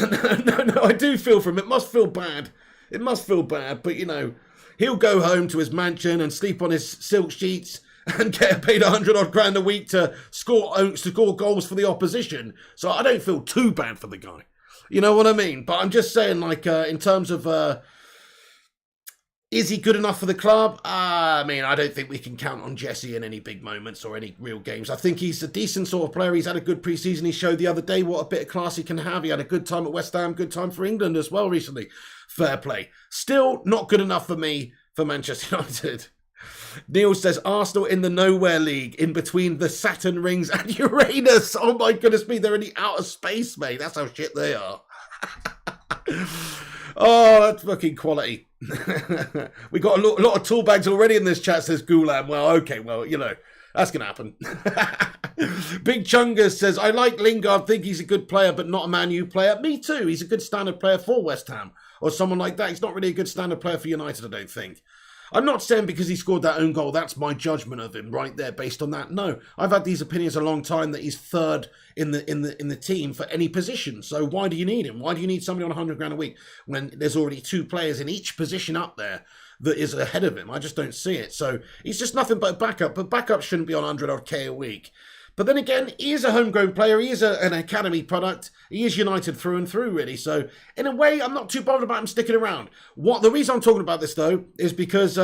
I do feel for him. It must feel bad. It must feel bad, but you know, he'll go home to his mansion and sleep on his silk sheets and get paid 100 odd grand a week to score goals for the opposition. So I don't feel too bad for the guy. You know what I mean? But I'm just saying, like, in terms of, is he good enough for the club? I mean, I don't think we can count on Jesse in any big moments or any real games. I think he's a decent sort of player. He's had a good pre-season. He showed the other day what a bit of class he can have. He had a good time at West Ham, good time for England as well recently. Fair play. Still not good enough for me for Manchester United. Neil says, Arsenal in the nowhere league, in between the Saturn rings and Uranus. Oh my goodness me, they're in the outer space, mate. That's how shit they are. Oh, that's fucking quality. We got a lot of tool bags already in this chat, says Gulam. Well, okay, well, you know, that's going to happen. Big Chungus says, I like Lingard, think he's a good player, but not a Man U player. Me too. He's a good standard player for West Ham or someone like that. He's not really a good standard player for United, I don't think. I'm not saying because he scored that own goal, that's my judgment of him right there based on that. No, I've had these opinions a long time that he's third in the team for any position. So why do you need him? Why do you need somebody on 100 grand a week when there's already two players in each position up there that is ahead of him? I just don't see it. So he's just nothing but a backup, but backup shouldn't be on 100 odd K a week. But then again, he is a homegrown player. He is an academy product. He is United through and through, really. So, in a way, I'm not too bothered about him sticking around. The reason I'm talking about this, though, is because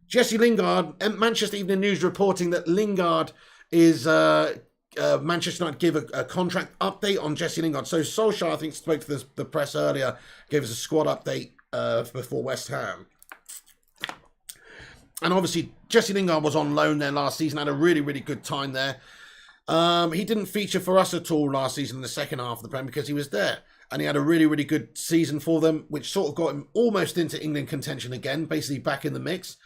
Jesse Lingard, and Manchester Evening News reporting that Lingard is Manchester United give a contract update on Jesse Lingard. So, Solskjaer, I think, spoke to the press earlier, gave us a squad update before West Ham. And obviously, Jesse Lingard was on loan there last season, had a really, really good time there. He didn't feature for us at all last season in the second half of the Prem because he was there. And he had a really, really good season for them, which sort of got him almost into England contention again, basically back in the mix.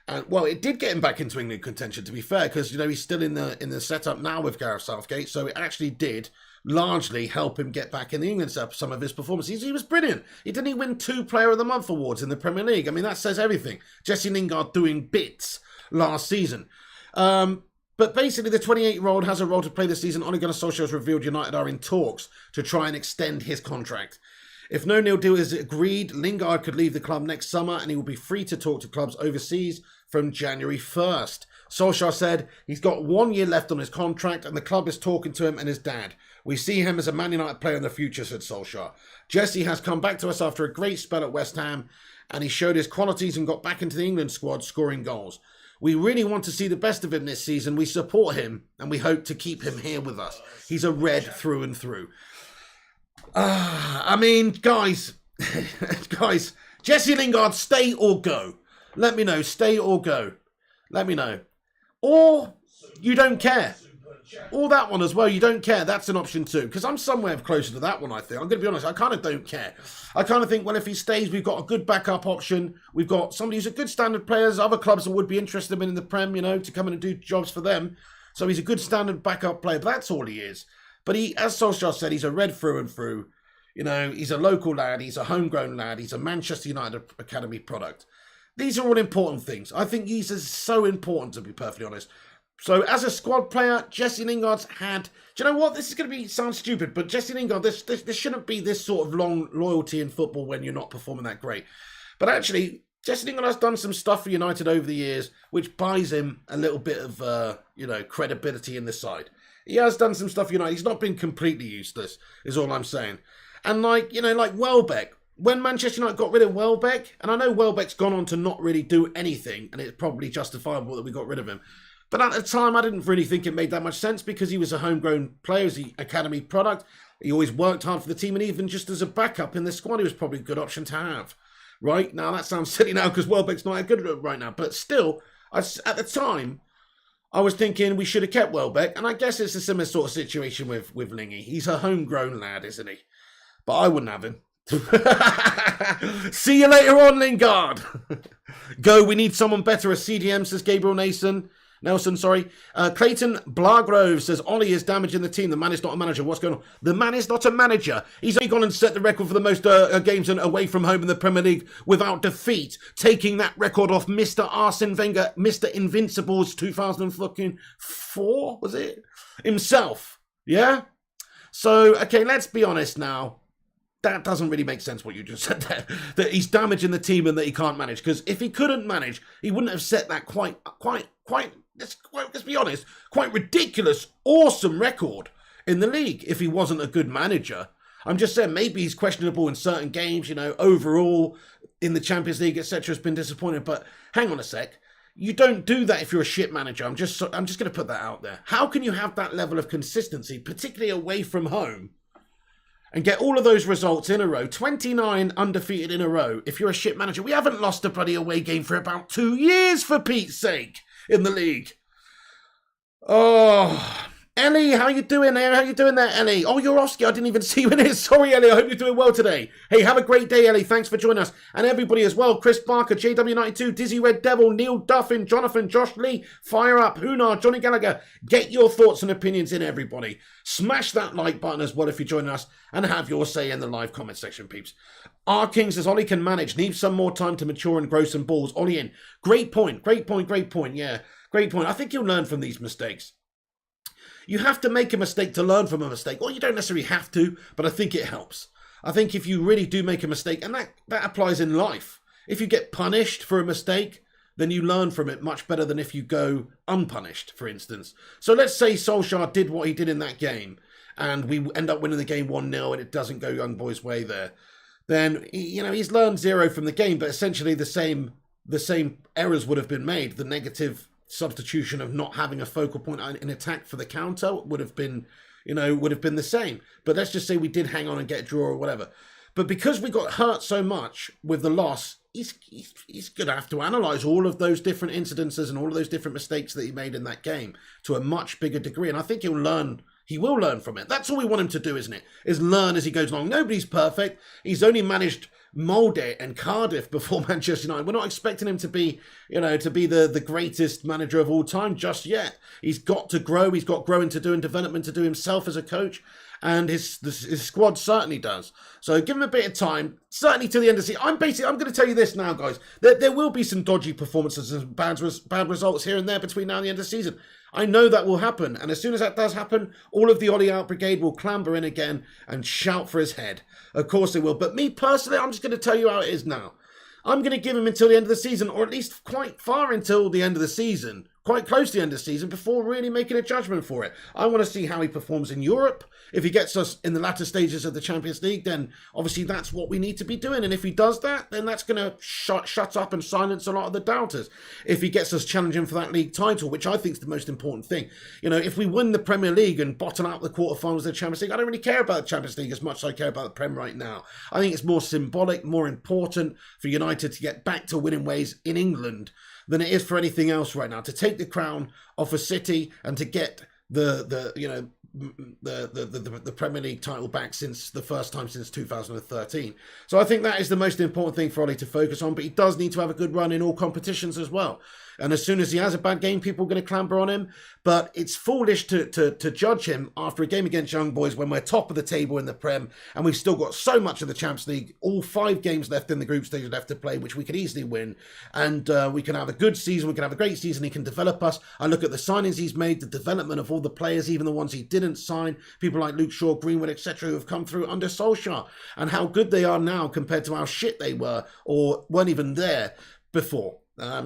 And well, it did get him back into England contention, to be fair, because, you know, he's still in the setup now with Gareth Southgate. So it actually did largely help him get back in the England setup. Some of his performances, he was brilliant. Didn't he win 2 Player of the Month awards in the Premier League? I mean, that says everything. Jesse Lingard doing bits last season. But basically, the 28-year-old has a role to play this season. Ole Gunnar Solskjaer has revealed United are in talks to try and extend his contract. If no new deal is agreed, Lingard could leave the club next summer and he will be free to talk to clubs overseas from January 1st. Solskjaer said he's got 1 year left on his contract and the club is talking to him and his dad. We see him as a Man United player in the future, said Solskjaer. Jesse has come back to us after a great spell at West Ham and he showed his qualities and got back into the England squad scoring goals. We really want to see the best of him this season. We support him and we hope to keep him here with us. He's a Red through and through. I mean, guys, Jesse Lingard, stay or go. Let me know, stay or go. Let me know. Or you don't care. Or that one as well, you don't care. That's an option too. Because I'm somewhere closer to that one, I think. I'm going to be honest, I kind of don't care. I kind of think, well, if he stays, we've got a good backup option. We've got somebody who's a good standard player. There's other clubs that would be interested in the Prem, you know, to come in and do jobs for them. So he's a good standard backup player. But that's all he is. But he, as Solskjaer said, he's a red through and through. You know, he's a local lad, he's a homegrown lad, he's a Manchester United Academy product. These are all important things. I think these are so important, to be perfectly honest. So as a squad player, Jesse Lingard's had... Do you know what? This is going to sound stupid, but Jesse Lingard, this shouldn't be this sort of long loyalty in football when you're not performing that great. But actually, Jesse Lingard has done some stuff for United over the years, which buys him a little bit of, credibility in the side. He has done some stuff for United. He's not been completely useless, is all I'm saying. And like Welbeck, when Manchester United got rid of Welbeck, and I know Welbeck's gone on to not really do anything, and it's probably justifiable that we got rid of him. But at the time, I didn't really think it made that much sense because he was a homegrown player, he was the academy product. He always worked hard for the team, and even just as a backup in the squad, he was probably a good option to have. Right? Now, that sounds silly now because Welbeck's not good at it right now. But still, at the time, I was thinking we should have kept Welbeck. And I guess it's a similar sort of situation with Lingy. He's a homegrown lad, isn't he? But I wouldn't have him. See you later on, Lingard. Go, we need someone better as CDM, says Gabriel Nelson. Clayton Blagrove says, Ollie is damaging the team. The man is not a manager. What's going on? The man is not a manager. He's only gone and set the record for the most games away from home in the Premier League without defeat, taking that record off Mr. Arsene Wenger, Mr. Invincible's 2004, was it? Himself. Yeah? So, okay, let's be honest now. That doesn't really make sense what you just said there. That he's damaging the team and that he can't manage. Because if he couldn't manage, he wouldn't have set that quite, let's be honest, quite ridiculous, awesome record in the league if he wasn't a good manager. I'm just saying maybe he's questionable in certain games, overall in the Champions League, etc. has been disappointing. But hang on a sec. You don't do that if you're a shit manager. I'm just going to put that out there. How can you have that level of consistency, particularly away from home, and get all of those results in a row, 29 undefeated in a row, if you're a shit manager? We haven't lost a bloody away game for about 2 years, for Pete's sake, in the league. Oh, Ellie, how you doing there? How you doing there, Ellie? Oh, you're Oscar. I didn't even see you in it. Sorry, Ellie. I hope you're doing well today. Hey, have a great day, Ellie. Thanks for joining us. And everybody as well. Chris Barker, JW92, Dizzy Red Devil, Neil Duffin, Jonathan, Josh Lee, Fire Up, Hunar, Johnny Gallagher. Get your thoughts and opinions in, everybody. Smash that like button as well if you're joining us. And have your say in the live comment section, peeps. R. King says, Ollie can manage. Needs some more time to mature and grow some balls. Ollie in. Great point. Great point. Great point. Yeah, great point. I think he'll learn from these mistakes. You have to make a mistake to learn from a mistake. Well, you don't necessarily have to, but I think it helps. I think if you really do make a mistake, and that applies in life. If you get punished for a mistake, then you learn from it much better than if you go unpunished, for instance. So let's say Solskjaer did what he did in that game, and we end up winning the game 1-0, and it doesn't go Young Boys' way there. Then, he's learned zero from the game, but essentially the same errors would have been made. The negative substitution of not having a focal point in attack for the counter would have been the same. But let's just say we did hang on and get a draw or whatever. But because we got hurt so much with the loss, he's going to have to analyse all of those different incidences and all of those different mistakes that he made in that game to a much bigger degree. And I think he will learn from it. That's all we want him to do, isn't it? Is learn as he goes along. Nobody's perfect. He's only managed Molde and Cardiff before Manchester United. We're not expecting him to be, the greatest manager of all time just yet. He's got to grow. He's got growing to do and development to do himself as a coach. And his squad certainly does. So give him a bit of time, certainly to the end of the season. I'm going to tell you this now, guys. There will be some dodgy performances and bad results here and there between now and the end of the season. I know that will happen. And as soon as that does happen, all of the Ollie Out Brigade will clamber in again and shout for his head. Of course they will. But me personally, I'm just going to tell you how it is now. I'm going to give him until the end of the season, or at least quite far until the end of the season, quite close to the end of the season, before really making a judgment for it. I want to see how he performs in Europe. If he gets us in the latter stages of the Champions League, then obviously that's what we need to be doing. And if he does that, then that's going to shut up and silence a lot of the doubters. If he gets us challenging for that league title, which I think is the most important thing. If we win the Premier League and bottom out the quarterfinals of the Champions League, I don't really care about the Champions League as much as I care about the Prem right now. I think it's more symbolic, more important for United to get back to winning ways in England than it is for anything else right now. To take the crown off a City and to get the the Premier League title back since the first time since 2013. So I think that is the most important thing for Ollie to focus on, but he does need to have a good run in all competitions as well. And as soon as he has a bad game, people are going to clamber on him. But it's foolish to judge him after a game against Young Boys when we're top of the table in the Prem and we've still got so much of the Champions League, all 5 games left in the group stage left to play, which we could easily win. And we can have a good season, we can have a great season, he can develop us. I look at the signings he's made, the development of all the players, even the ones he didn't sign, people like Luke Shaw, Greenwood, etc., who have come through under Solskjaer, and how good they are now compared to how shit they were or weren't even there before.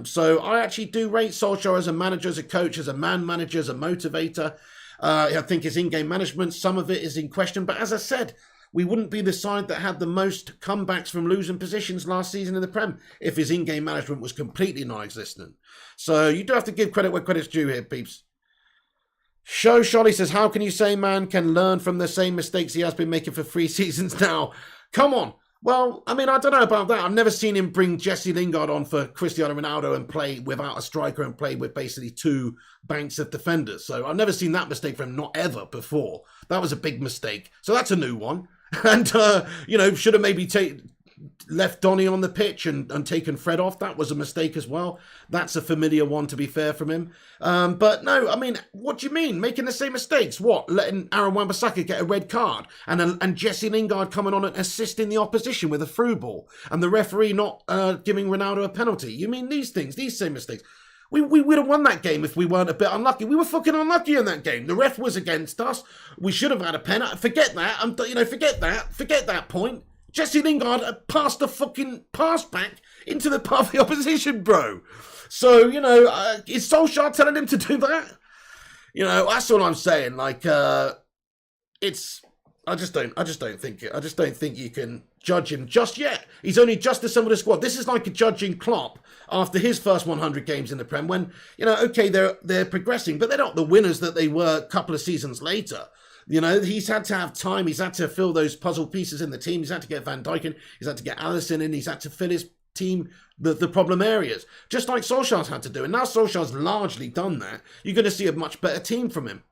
So I actually do rate Solskjaer as a manager, as a coach, as a man manager, as a motivator. I think his in-game management, some of it is in question. But as I said, we wouldn't be the side that had the most comebacks from losing positions last season in the Prem if his in-game management was completely non-existent. So you do have to give credit where credit's due here, peeps. Show Sholly says, how can you say man can learn from the same mistakes he has been making for 3 seasons now? Come on. Well, I mean, I don't know about that. I've never seen him bring Jesse Lingard on for Cristiano Ronaldo and play without a striker and play with basically 2 banks of defenders. So I've never seen that mistake from him, not ever before. That was a big mistake. So that's a new one. And, should have maybe left Donny on the pitch and taken Fred off. That was a mistake as well. That's a familiar one, to be fair, from him. But no, I mean, what do you mean? Making the same mistakes? What? Letting Aaron Wan-Bissaka get a red card and Jesse Lingard coming on and assisting the opposition with a through ball and the referee not giving Ronaldo a penalty? You mean these things, these same mistakes? We would have won that game if we weren't a bit unlucky. We were fucking unlucky in that game. The ref was against us. We should have had a penalty. Forget that. Forget that. Forget that point. Jesse Lingard passed the fucking pass back into the path of the opposition, bro. So, is Solskjaer telling him to do that? That's all I'm saying. I just don't think you can judge him just yet. He's only just assembled a squad. This is like judging Klopp after his first 100 games in the Prem when, okay, they're progressing, but they're not the winners that they were a couple of seasons later. He's had to have time. He's had to fill those puzzle pieces in the team. He's had to get Van Dijk in. He's had to get Alisson in. He's had to fill his team, the problem areas, just like Solskjaer's had to do. And now Solskjaer's largely done that. You're going to see a much better team from him.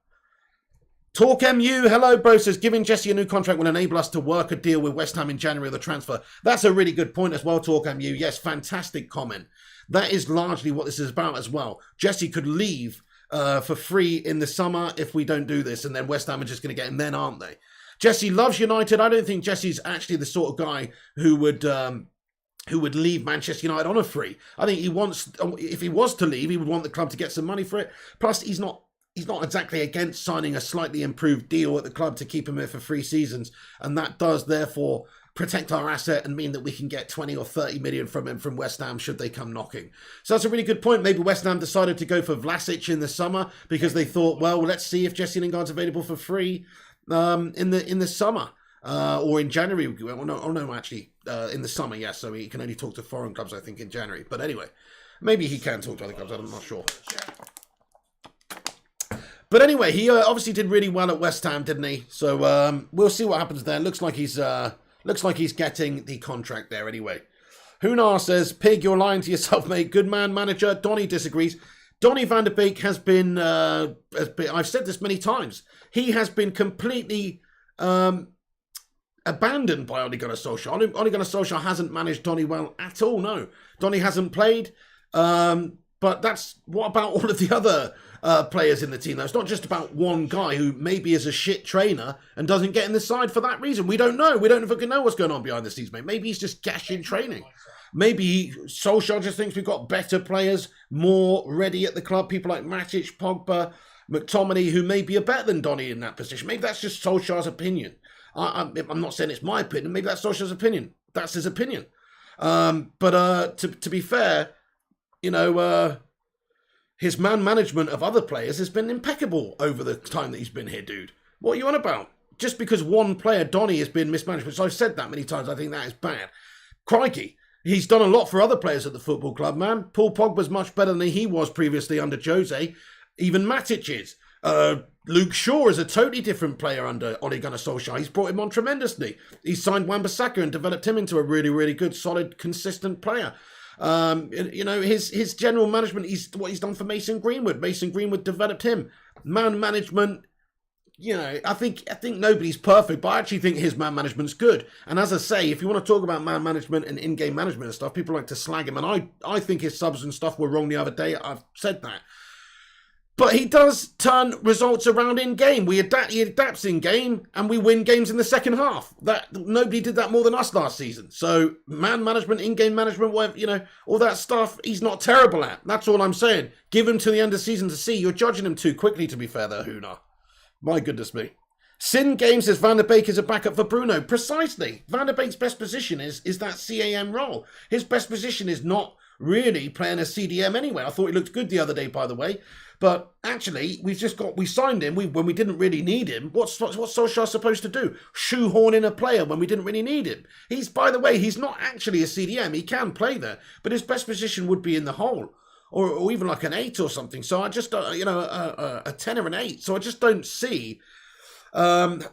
Talk MU, hello bro, says giving Jesse a new contract will enable us to work a deal with West Ham in January of the transfer. That's a really good point as well, Talk MU. Yes, fantastic comment. That is largely what this is about as well. Jesse could leave for free in the summer if we don't do this, and then West Ham are just going to get him then, aren't they? Jesse loves United. I don't think Jesse's actually the sort of guy who would leave Manchester United on a free. I think if he was to leave, he would want the club to get some money for it. Plus, he's not exactly against signing a slightly improved deal at the club to keep him here for 3 seasons, and that does therefore protect our asset and mean that we can get 20 or 30 million from him from West Ham should they come knocking. So that's a really good point. Maybe West Ham decided to go for Vlasic in the summer because they thought, well, let's see if Jesse Lingard's available for free in the summer or in January. Well, no, actually, in the summer, yes. So he can only talk to foreign clubs, I think, in January. But anyway, maybe he can talk to other clubs. I'm not sure. But anyway, he obviously did really well at West Ham, didn't he? So we'll see what happens there. Looks like he's getting the contract there anyway. Hunar says, Pig, you're lying to yourself, mate. Good man, manager. Donny disagrees. Donny van der Beek has been, I've said this many times, he has been completely abandoned by Ole Gunnar Solskjaer. Ole Gunnar Solskjaer hasn't managed Donny well at all, no. Donny hasn't played, but what about all of the other players in the team? It's not just about one guy who maybe is a shit trainer and doesn't get in the side for that reason. We don't know. We don't fucking know what's going on behind the scenes, mate. Maybe he's just gash in training. Maybe Solskjaer just thinks we've got better players, more ready at the club. People like Matic, Pogba, McTominay, who maybe are better than Donny in that position. Maybe that's just Solskjaer's opinion. I'm not saying it's my opinion. Maybe that's Solskjaer's opinion. That's his opinion. But to be fair, his man management of other players has been impeccable over the time that he's been here, dude. What are you on about? Just because one player, Donny, has been mismanaged, which I've said that many times, I think that is bad. Crikey. He's done a lot for other players at the football club, man. Paul Pogba's much better than he was previously under Jose. Even Matic is. Luke Shaw is a totally different player under Ole Gunnar Solskjaer. He's brought him on tremendously. He's signed Wan-Bissaka and developed him into a really, really good, solid, consistent player. His general management, what he's done for Mason Greenwood. Mason Greenwood developed him. Man management, I think nobody's perfect, but I actually think his man management's good. And as I say, if you want to talk about man management and in-game management and stuff, people like to slag him. And I think his subs and stuff were wrong the other day. I've said that. But he does turn results around in-game. He adapts in-game, and we win games in the second half. Nobody did that more than us last season. So, man management, in-game management, whatever, all that stuff, he's not terrible at. That's all I'm saying. Give him to the end of the season to see. You're judging him too quickly, to be fair, there, Huna. My goodness me. Sin Game says Van der Beek is a backup for Bruno. Precisely. Van der Beek's best position is that CAM role. His best position is not really playing a CDM anyway. I thought he looked good the other day, by the way. But actually, we signed him when we didn't really need him. What's Solskjaer supposed to do? Shoehorn in a player when we didn't really need him. By the way, he's not actually a CDM. He can play there, but his best position would be in the hole, or even like an 8 or something. So I just, a 10 or an 8. So I just don't see. And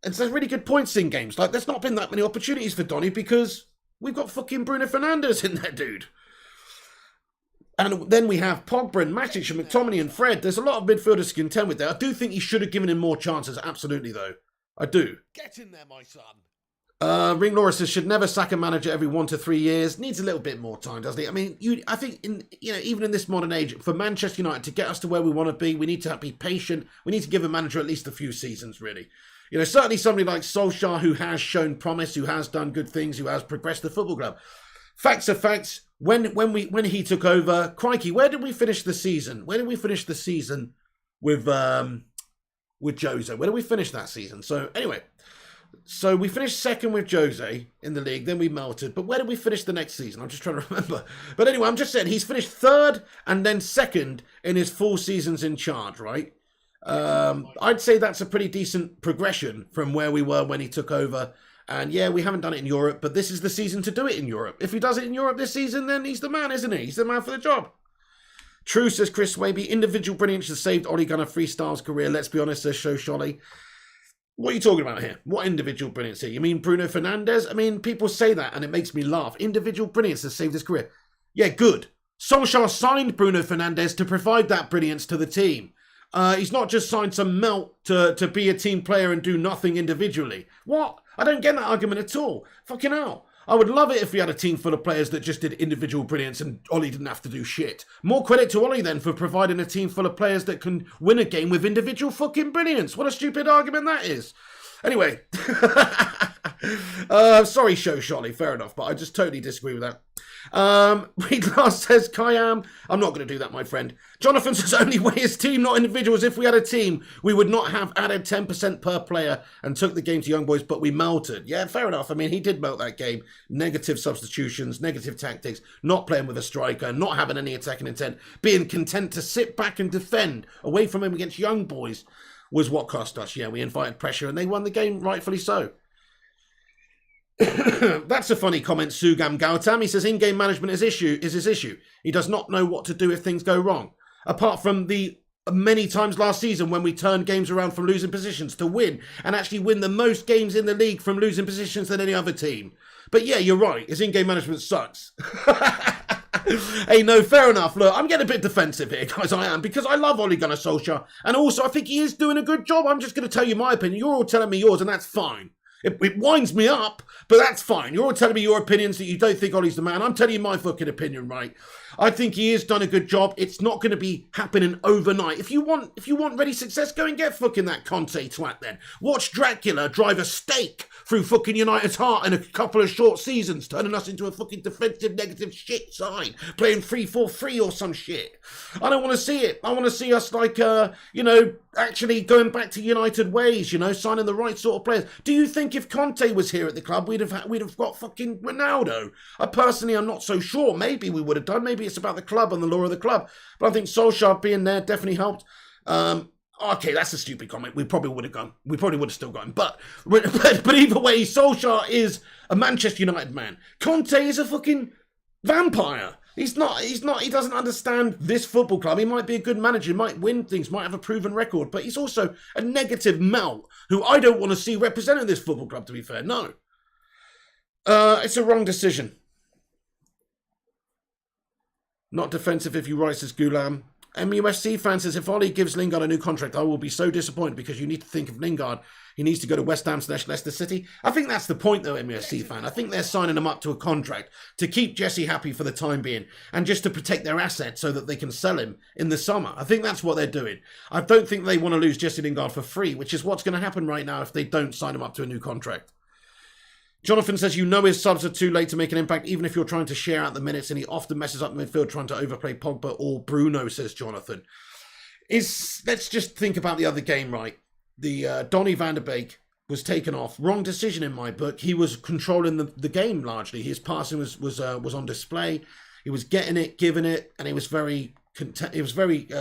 there's really good points in games. Like, there's not been that many opportunities for Donny because we've got fucking Bruno Fernandes in there, dude. And then we have Pogba and Matic and McTominay and Fred. There's a lot of midfielders to contend with there. I do think he should have given him more chances. Absolutely, though. I do. Get in there, my son. Ring Laura says, should never sack a manager every 1 to 3 years. Needs a little bit more time, doesn't he? I mean, I think, even in this modern age, for Manchester United to get us to where we want to be, we need to be patient. We need to give a manager at least a few seasons, really. Certainly somebody like Solskjaer, who has shown promise, who has done good things, who has progressed the football club. Facts are facts. When he took over, crikey, where did we finish the season? Where did we finish the season with Jose? Where did we finish that season? So anyway, we finished second with Jose in the league, then we melted. But where did we finish the next season? I'm just trying to remember. But anyway, I'm just saying he's finished third and then second in his 4 seasons in charge, right? I'd say that's a pretty decent progression from where we were when he took over. And yeah, we haven't done it in Europe, but this is the season to do it in Europe. If he does it in Europe this season, then he's the man, isn't he? He's the man for the job. True, says Chris Swaby. Individual brilliance has saved Ole Gunnar Freestyle's career. Let's be honest, says Show Sholly. What are you talking about here? What individual brilliance here? You mean Bruno Fernandes? I mean, people say that and it makes me laugh. Individual brilliance has saved his career. Yeah, good. Solskjaer signed Bruno Fernandes to provide that brilliance to the team. He's not just signed some melt to be a team player and do nothing individually. What? I don't get that argument at all. Fucking hell. I would love it if we had a team full of players that just did individual brilliance and Ollie didn't have to do shit. More credit to Ollie then for providing a team full of players that can win a game with individual fucking brilliance. What a stupid argument that is. Anyway. Sorry, Show Sholly. Fair enough, but I just totally disagree with that. Reedlast says, Kayam, I'm not going to do that, my friend. Jonathan says, only way is team, not individuals. If we had a team, we would not have added 10% per player and took the game to young boys, but we melted. Yeah, fair enough. I mean, he did melt that game. Negative substitutions, negative tactics, not playing with a striker, not having any attacking intent, being content to sit back and defend away from him against young boys was what cost us. Yeah, we invited pressure and they won the game, rightfully so. That's a funny comment, Sugam Gautam. He says in-game management is his issue. He does not know what to do if things go wrong. Apart from the many times last season when we turned games around from losing positions to win and actually win the most games in the league from losing positions than any other team. But yeah, you're right. His in-game management sucks. Hey, no, fair enough. Look, I'm getting a bit defensive here, guys. I am, because I love Ole Gunnar Solskjaer. And also, I think he is doing a good job. I'm just going to tell you my opinion. You're all telling me yours, and that's fine. It winds me up, but that's fine. You're all telling me your opinions that you don't think Ollie's the man. I'm telling you my fucking opinion, right? I think he has done a good job. It's not going to be happening overnight. If you want ready success, go and get fucking that Conte twat then. Watch Dracula drive a stake through fucking United's heart in a couple of short seasons, turning us into a fucking defensive negative shit side, playing 3-4-3 or some shit. I don't want to see it. I want to see us like, actually going back to United ways, signing the right sort of players. Do you think if Conte was here at the club, we'd have got fucking Ronaldo? Personally, I'm not so sure. Maybe we would have done. Maybe it's about the club and the law of the club. But I think Solskjaer being there definitely helped. Okay, that's a stupid comment. We probably would have gone. We probably would have still gone. But either way, Solskjaer is a Manchester United man. Conte is a fucking vampire. He's not, he doesn't understand this football club. He might be a good manager, might win things, might have a proven record, but he's also a negative melt who I don't want to see representing this football club, to be fair. No. It's a wrong decision. Not defensive if you write, says Gulam. MUFC fan says, if Ollie gives Lingard a new contract, I will be so disappointed because you need to think of Lingard. He needs to go to West Ham/Leicester City. I think that's the point, though, MUFC fan. I think they're signing him up to a contract to keep Jesse happy for the time being and just to protect their assets so that they can sell him in the summer. I think that's what they're doing. I don't think they want to lose Jesse Lingard for free, which is what's going to happen right now if they don't sign him up to a new contract. Jonathan says, you know his subs are too late to make an impact, even if you're trying to share out the minutes, and he often messes up midfield trying to overplay Pogba or Bruno, says Jonathan. Let's just think about the other game, right? The Donny van der Beek was taken off. Wrong decision in my book. He was controlling the game largely. His passing was on display. He was getting it, giving it, and he was very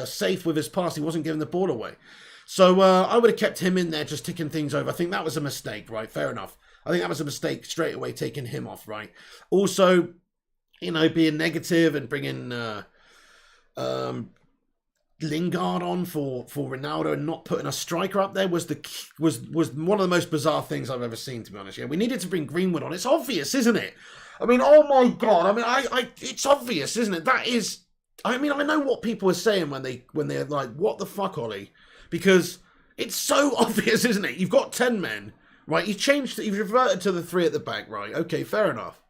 safe with his pass. He wasn't giving the ball away. So I would have kept him in there, just ticking things over. I think that was a mistake, right? Fair enough. I think that was a mistake straight away, taking him off, right? Also, being negative and bringing Lingard on for Ronaldo and not putting a striker up there was one of the most bizarre things I've ever seen, to be honest. Yeah, we needed to bring Greenwood on. It's obvious, isn't it? I mean, oh my God. I mean, it's obvious, isn't it? That is, I mean, I know what people are saying when they're like, what the fuck, Ollie? Because it's so obvious, isn't it? You've got 10 men. Right, you've reverted to the 3 at the back, right? Okay, fair enough.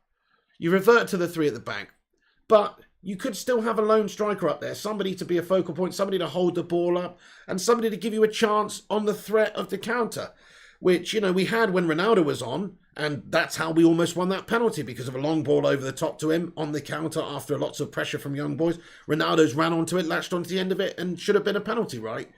You revert to the 3 at the back. But you could still have a lone striker up there, somebody to be a focal point, somebody to hold the ball up, and somebody to give you a chance on the threat of the counter, which, we had when Ronaldo was on, and that's how we almost won that penalty, because of a long ball over the top to him on the counter after lots of pressure from young boys. Ronaldo's ran onto it, latched onto the end of it, and should have been a penalty, right?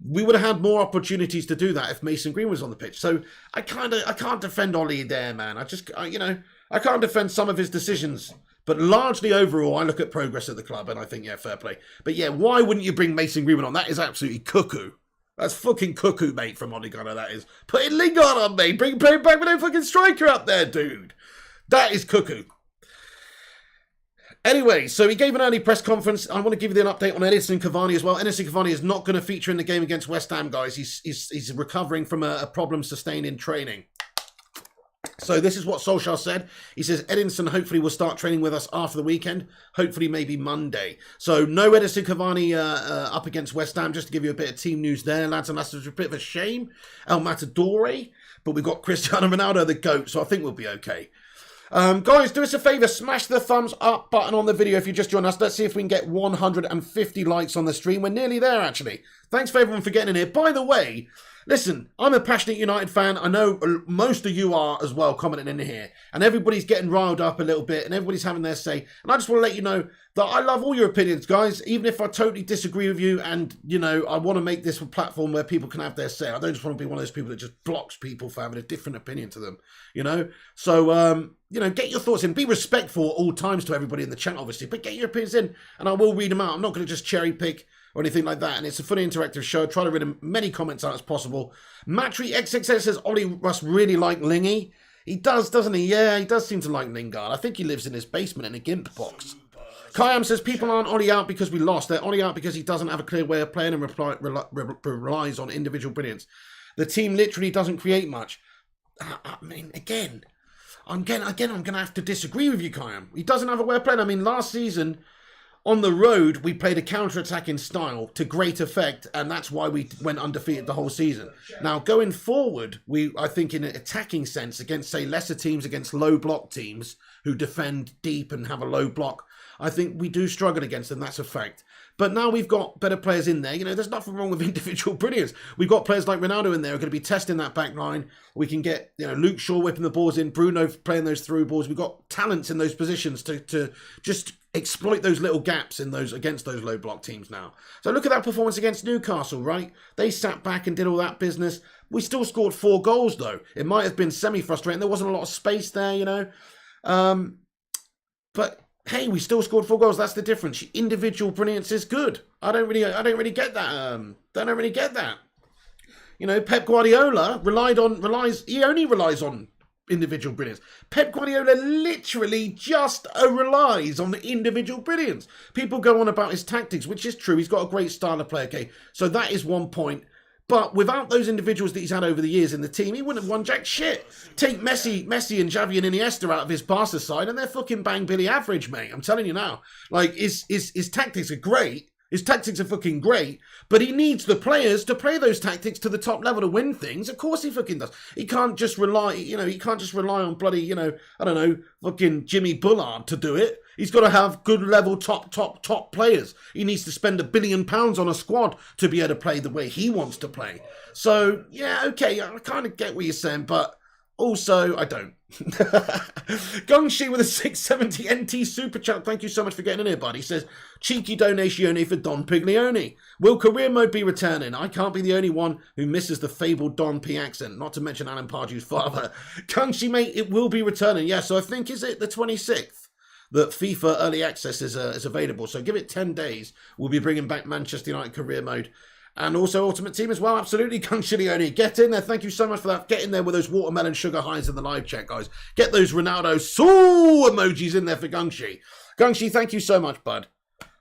We would have had more opportunities to do that if Mason Green was on the pitch. So I can't defend Ollie there, man. I can't defend some of his decisions. But largely overall, I look at progress at the club and I think, yeah, fair play. But yeah, why wouldn't you bring Mason Greenwood on? That is absolutely cuckoo. That's fucking cuckoo, mate, from Ollie Gunnar, that is. Put Lingard on, mate. Bring back with no fucking striker up there, dude. That is cuckoo. Anyway, so he gave an early press conference. I want to give you an update on Edinson Cavani as well. Edinson Cavani is not going to feature in the game against West Ham, guys. He's recovering from a problem sustained in training. So this is what Solskjaer said. He says Edinson hopefully will start training with us after the weekend. Hopefully maybe Monday. So no Edinson Cavani up against West Ham. Just to give you a bit of team news there, lads. And that's a bit of a shame. El Matadore. But we've got Cristiano Ronaldo, the GOAT. So I think we'll be okay. Guys, do us a favour, smash the thumbs up button on the video if you just joined us. Let's see if we can get 150 likes on the stream. We're nearly there, actually. Thanks for everyone for getting in here. By the way, listen, I'm a passionate United fan. I know most of you are as well, commenting in here. And everybody's getting riled up a little bit and everybody's having their say. And I just want to let you know that I love all your opinions, guys, even if I totally disagree with you. And, I want to make this a platform where people can have their say. I don't just want to be one of those people that just blocks people for having a different opinion to them, So, get your thoughts in. Be respectful at all times to everybody in the chat, obviously. But get your opinions in and I will read them out. I'm not going to just cherry pick or anything like that. And it's a fully interactive show. Try to read as many comments out as possible. Matry XXX says, Ollie must really like Lingy. He does, doesn't he? Yeah, he does seem to like Lingard. I think he lives in his basement in a gimp box. Kayam says, people aren't Ollie out because we lost. They're Ollie out because he doesn't have a clear way of playing and relies on individual brilliance. The team literally doesn't create much. I mean, again, I'm going to have to disagree with you, Kayam. He doesn't have a way of playing. I mean, last season, on the road, we played a counter-attacking style to great effect, and that's why we went undefeated the whole season. Now, going forward, I think in an attacking sense, against, say, lesser teams, against low-block teams who defend deep and have a low block, I think we do struggle against them, that's a fact. But now we've got better players in there. There's nothing wrong with individual brilliance. We've got players like Ronaldo in there who are going to be testing that back line. We can get, Luke Shaw whipping the balls in, Bruno playing those through balls. We've got talents in those positions to just exploit those little gaps in those against those low block teams now. So look at that performance against Newcastle, right? They sat back and did all that business. We still scored 4 goals, though. It might have been semi-frustrating. There wasn't a lot of space there, But hey, we still scored 4 goals. That's the difference. Individual brilliance is good. I don't really get that. I don't really get that. Pep Guardiola only relies on individual brilliance. Pep Guardiola literally just relies on the individual brilliance. People go on about his tactics, which is true. He's got a great style of play. Okay, so that is one point. But without those individuals that he's had over the years in the team, he wouldn't have won jack shit. Take Messi and Xavi and Iniesta out of his passer side, and they're fucking bang Billy average, mate. I'm telling you now. Like, his tactics are great. His tactics are fucking great, but he needs the players to play those tactics to the top level to win things. Of course he fucking does. He can't just rely, he can't just rely on bloody, I don't know, fucking Jimmy Bullard to do it. He's got to have good level top players. He needs to spend £1 billion on a squad to be able to play the way he wants to play. So, yeah, okay, I kind of get what you're saying, but also, I don't. Gongshi with a 670 NT super chat. Thank you so much for getting in here, bud. He says, cheeky donation for Don Piglioni. Will career mode be returning? I can't be the only one who misses the fabled Don P accent, not to mention Alan Pardew's father. Gongshi, mate, it will be returning. Yeah, so I think, is it the 26th that FIFA Early Access is available? So give it 10 days. We'll be bringing back Manchester United career mode. And also Ultimate Team as well, absolutely. Gungshilioni, get in there. Thank you so much for that. Get in there with those watermelon sugar highs in the live chat, guys. Get those Ronaldo soul emojis in there for Gungshi. Gungshi, thank you so much, bud.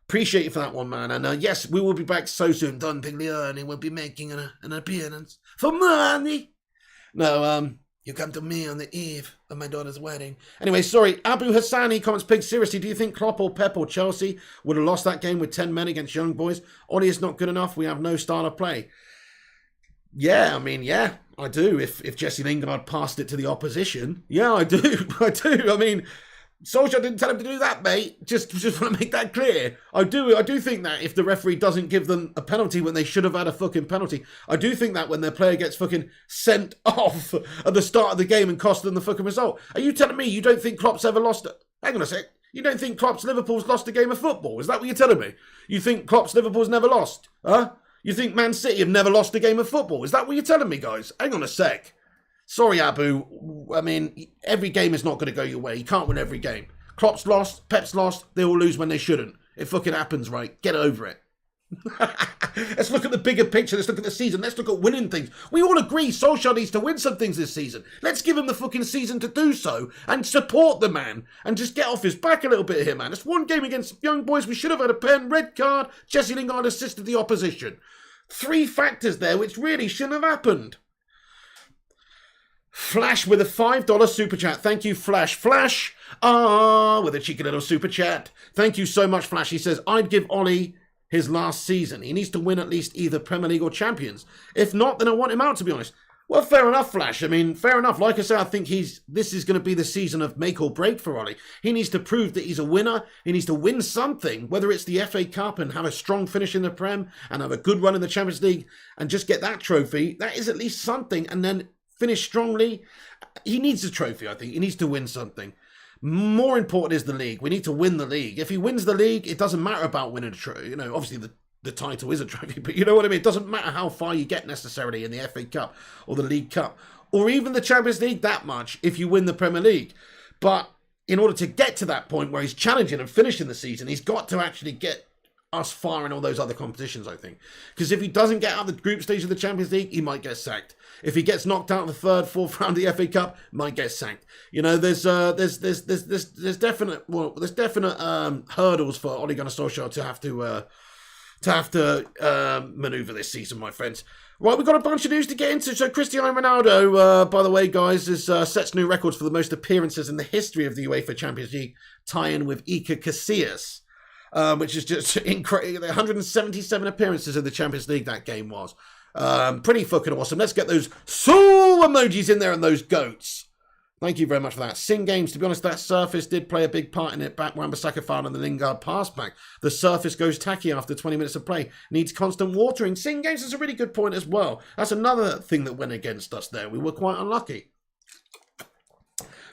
Appreciate you for that one, man. And yes, we will be back so soon. Don Piglioni will be making an appearance for money. No, you come to me on the eve of my daughter's wedding. Anyway, sorry. Abu Hassani comments, Pig, seriously, do you think Klopp or Pep or Chelsea would have lost that game with 10 men against young boys? Oli is not good enough. We have no style of play. Yeah, I mean, yeah, I do. If Jesse Lingard passed it to the opposition, yeah, I do. I do. I mean, Solskjaer didn't tell him to do that, mate. Just want to make that clear. I do think that if the referee doesn't give them a penalty when they should have had a fucking penalty, I do think that when their player gets fucking sent off at the start of the game and cost them the fucking result. Are you telling me you don't think Klopp's ever lost it? Hang on a sec. You don't think Klopp's Liverpool's lost a game of football? Is that what you're telling me? You think Klopp's Liverpool's never lost? Huh? You think Man City have never lost a game of football? Is that what you're telling me, guys? Hang on a sec. Sorry, Abu. I mean, every game is not going to go your way. You can't win every game. Klopp's lost. Pep's lost. They all lose when they shouldn't. It fucking happens, right? Get over it. Let's look at the bigger picture. Let's look at the season. Let's look at winning things. We all agree Solskjaer needs to win some things this season. Let's give him the fucking season to do so and support the man and just get off his back a little bit here, man. It's one game against young boys. We should have had a pen, red card. Jesse Lingard assisted the opposition. 3 factors there which really shouldn't have happened. Flash with a $5 super chat. Thank you, Flash. Flash, with a cheeky little super chat. Thank you so much, Flash. He says, I'd give Ollie his last season. He needs to win at least either Premier League or Champions. If not, then I want him out, to be honest. Well, fair enough, Flash. I mean, fair enough. Like I said, I think this is going to be the season of make or break for Ollie. He needs to prove that he's a winner. He needs to win something, whether it's the FA Cup and have a strong finish in the Prem and have a good run in the Champions League and just get that trophy. That is at least something. And then finish strongly. He needs a trophy, I think. He needs to win something. More important is the league. We need to win the league. If he wins the league, it doesn't matter about winning a trophy. You know, obviously the title is a trophy, but you know what I mean? It doesn't matter how far you get necessarily in the FA Cup or the League Cup or even the Champions League that much if you win the Premier League. But in order to get to that point where he's challenging and finishing the season, he's got to actually get us far in all those other competitions, I think. Because if he doesn't get out of the group stage of the Champions League, he might get sacked. If he gets knocked out in the 3rd, 4th round of the FA Cup, might get sacked. You know, there's definite hurdles for Ole Gunnar Solskjaer to have to maneuver this season, my friends. Right, we've got a bunch of news to get into. So Cristiano Ronaldo, by the way, guys, sets new records for the most appearances in the history of the UEFA Champions League, tie-in with Iker Casillas. Which is just incredible. 177 appearances in the Champions League that game was. Pretty fucking awesome. Let's get those soul emojis in there and those goats. Thank you very much for that. Sing Games, to be honest, that surface did play a big part in it. Back Wan-Bissaka foul and the Lingard pass back. The surface goes tacky after 20 minutes of play. Needs constant watering. Sing Games is a really good point as well. That's another thing that went against us there. We were quite unlucky.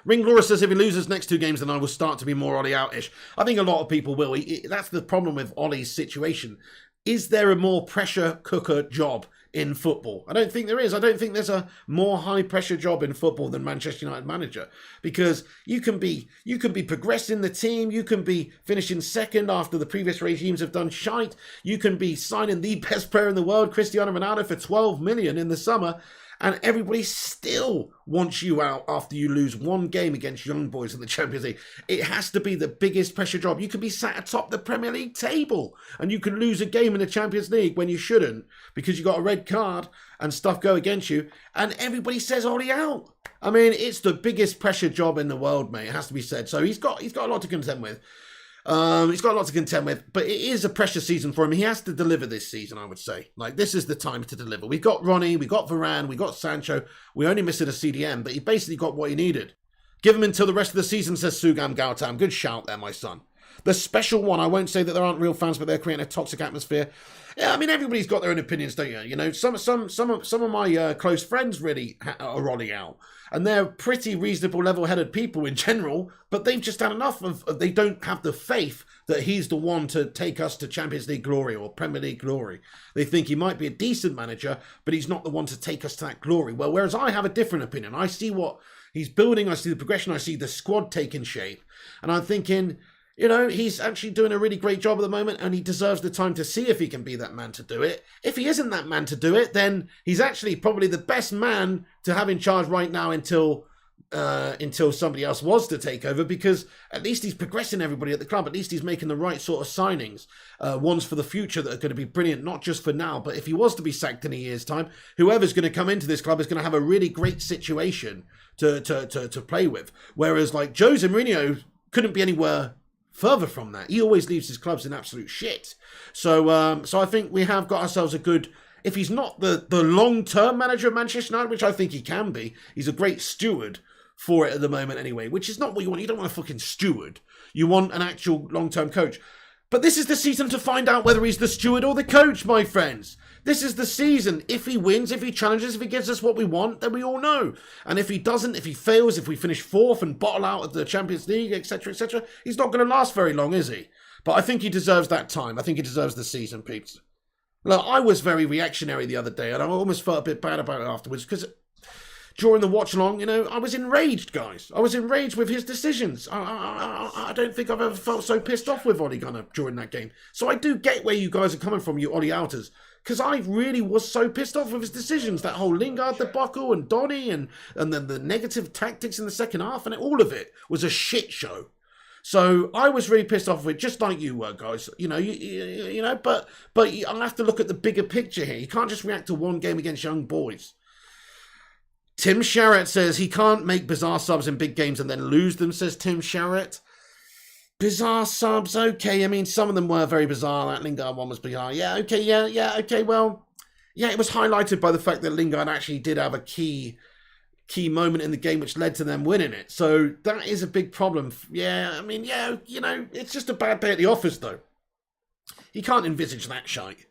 Ring Laura says if he loses next 2 games, then I will start to be more Ollie out-ish. I think a lot of people will. That's the problem with Ollie's situation. Is there a more pressure cooker job in football? I don't think there is. I don't think there's a more high pressure job in football than Manchester United manager, because you can be progressing the team. You can be finishing second after the previous regimes have done shite. You can be signing the best player in the world, Cristiano Ronaldo, for 12 million in the summer. And everybody still wants you out after you lose 1 game against young boys in the Champions League. It has to be the biggest pressure job. You can be sat atop the Premier League table and you can lose a game in the Champions League when you shouldn't because you got a red card and stuff go against you. And everybody says Ollie out. I mean, it's the biggest pressure job in the world, mate. It has to be said. So he's got a lot to contend with. He's got a lot to contend with, but it is a pressure season for him. He has to deliver this season, I would say. Like, this is the time to deliver. We've got Ronnie, we got Varane, we got Sancho. We only missed a CDM, but he basically got what he needed. Give him until the rest of the season, says Sugam Gautam. Good shout there, my son. The special one, I won't say that there aren't real fans, but they're creating a toxic atmosphere. Yeah, I mean, everybody's got their own opinions, don't you? You know, some of my close friends really are rolling out. And they're pretty reasonable, level-headed people in general, but they've just had enough of they don't have the faith that he's the one to take us to Champions League glory or Premier League glory. They think he might be a decent manager, but he's not the one to take us to that glory. Well, whereas I have a different opinion. I see what he's building, I see the progression, I see the squad taking shape, and I'm thinking, you know, he's actually doing a really great job at the moment, and he deserves the time to see if he can be that man to do it. If he isn't that man to do it, then he's actually probably the best man to have in charge right now until somebody else was to take over, because at least he's progressing everybody at the club. At least he's making the right sort of signings, ones for the future that are going to be brilliant, not just for now, but if he was to be sacked in a year's time, whoever's going to come into this club is going to have a really great situation to play with. Whereas like Jose Mourinho couldn't be anywhere further from that. He always leaves his clubs in absolute shit. So I think we have got ourselves a good, if he's not the long-term manager of Manchester United, which I think he can be, he's a great steward for it at the moment anyway, which is not what you want. You don't want a fucking steward. You want an actual long-term coach. But this is the season to find out whether he's the steward or the coach, my friends. This is the season. If he wins, if he challenges, if he gives us what we want, then we all know. And if he doesn't, if he fails, if we finish fourth and bottle out of the Champions League, etc., he's not going to last very long, is he? But I think he deserves that time. I think he deserves the season, peeps. Look, I was very reactionary the other day, and I almost felt a bit bad about it afterwards, because during the watch-along, you know, I was enraged, guys. I was enraged with his decisions. I don't think I've ever felt so pissed off with Ole Gunnar during that game. So I do get where you guys are coming from, you Ole Outers, because I really was so pissed off with his decisions. That whole Lingard debacle and Donny and then the negative tactics in the second half, and all of it was a shit show. So I was really pissed off with it, just like you were, guys. You know, you know, but I have to look at the bigger picture here. You can't just react to one game against young boys. Tim Sharrett says he can't make bizarre subs in big games and then lose them, says Tim Sharrett. Bizarre subs, okay. I mean, some of them were very bizarre. That Lingard one was bizarre. Yeah, okay, well, yeah, it was highlighted by the fact that Lingard actually did have a key moment in the game which led to them winning it. So that is a big problem. Yeah, I mean, yeah, you know, it's just a bad day at the office, though. You can't envisage that shite.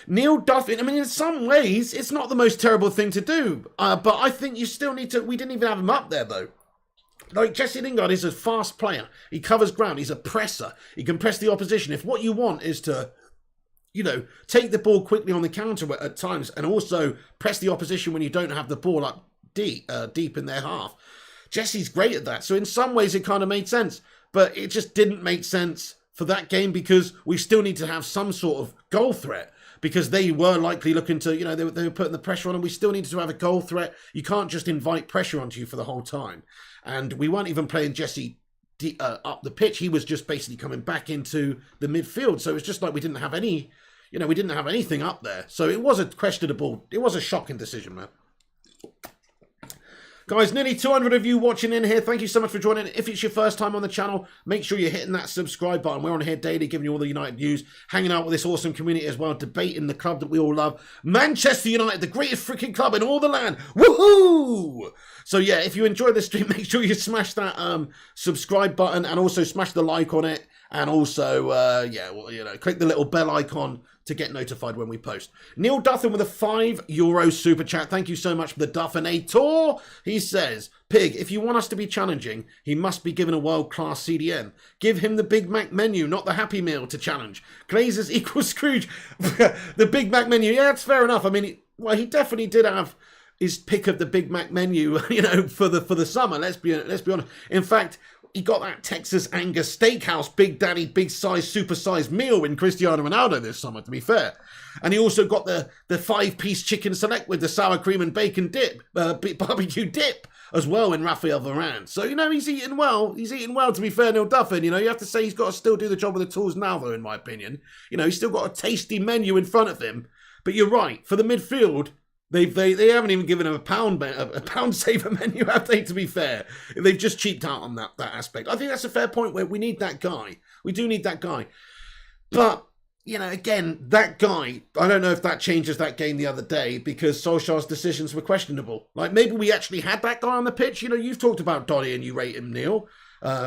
Neil Duffin, I mean, in some ways, it's not the most terrible thing to do. But I think you still need to... We didn't even have him up there, though. Like, Jesse Lingard is a fast player. He covers ground. He's a presser. He can press the opposition. If what you want is to, you know, take the ball quickly on the counter at times and also press the opposition when you don't have the ball up deep in their half, Jesse's great at that. So in some ways, it kind of made sense. But it just didn't make sense for that game because we still need to have some sort of goal threat. Because they were likely looking to, you know, they were putting the pressure on, and we still needed to have a goal threat. You can't just invite pressure onto you for the whole time. And we weren't even playing Jesse up the pitch. He was just basically coming back into the midfield. So it was just like we didn't have any, you know, we didn't have anything up there. So it was a questionable, it was a shocking decision, man. Guys, nearly 200 of you watching in here. Thank you so much for joining. If it's your first time on the channel, make sure you're hitting that subscribe button. We're on here daily, giving you all the United news, hanging out with this awesome community as well, debating the club that we all love. Manchester United, the greatest freaking club in all the land. Woohoo! So yeah, if you enjoyed this stream, make sure you smash that subscribe button and also smash the like on it. And also, yeah, well, you know, click the little bell icon to get notified when we post. Neil Duffin with a €5 super chat. Thank you so much for the Duffinator. He says, Pig, if you want us to be challenging, he must be given a world-class CDM. Give him the Big Mac menu, not the Happy Meal to challenge. Glazers equals Scrooge. The Big Mac menu, yeah, that's fair enough. I mean, well, he definitely did have his pick of the Big Mac menu, you know, for the summer. Let's be honest. In fact, he got that Texas Angus Steakhouse Big Daddy Big Size Super Size meal in Cristiano Ronaldo this summer, to be fair. And he also got the 5-piece chicken select with the sour cream and bacon dip, barbecue dip as well in Raphael Varane. So, you know, he's eating well. He's eating well, to be fair, Neil Duffin. You know, you have to say he's got to still do the job with the tools now, though, in my opinion. You know, he's still got a tasty menu in front of him. But you're right. For the midfield, They haven't even given him a pound saver menu, have they, to be fair? They've just cheaped out on that aspect. I think that's a fair point where we need that guy. We do need that guy. But, you know, again, that guy, I don't know if that changes that game the other day because Solskjaer's decisions were questionable. Like, maybe we actually had that guy on the pitch. You know, you've talked about Donny and you rate him, Neil,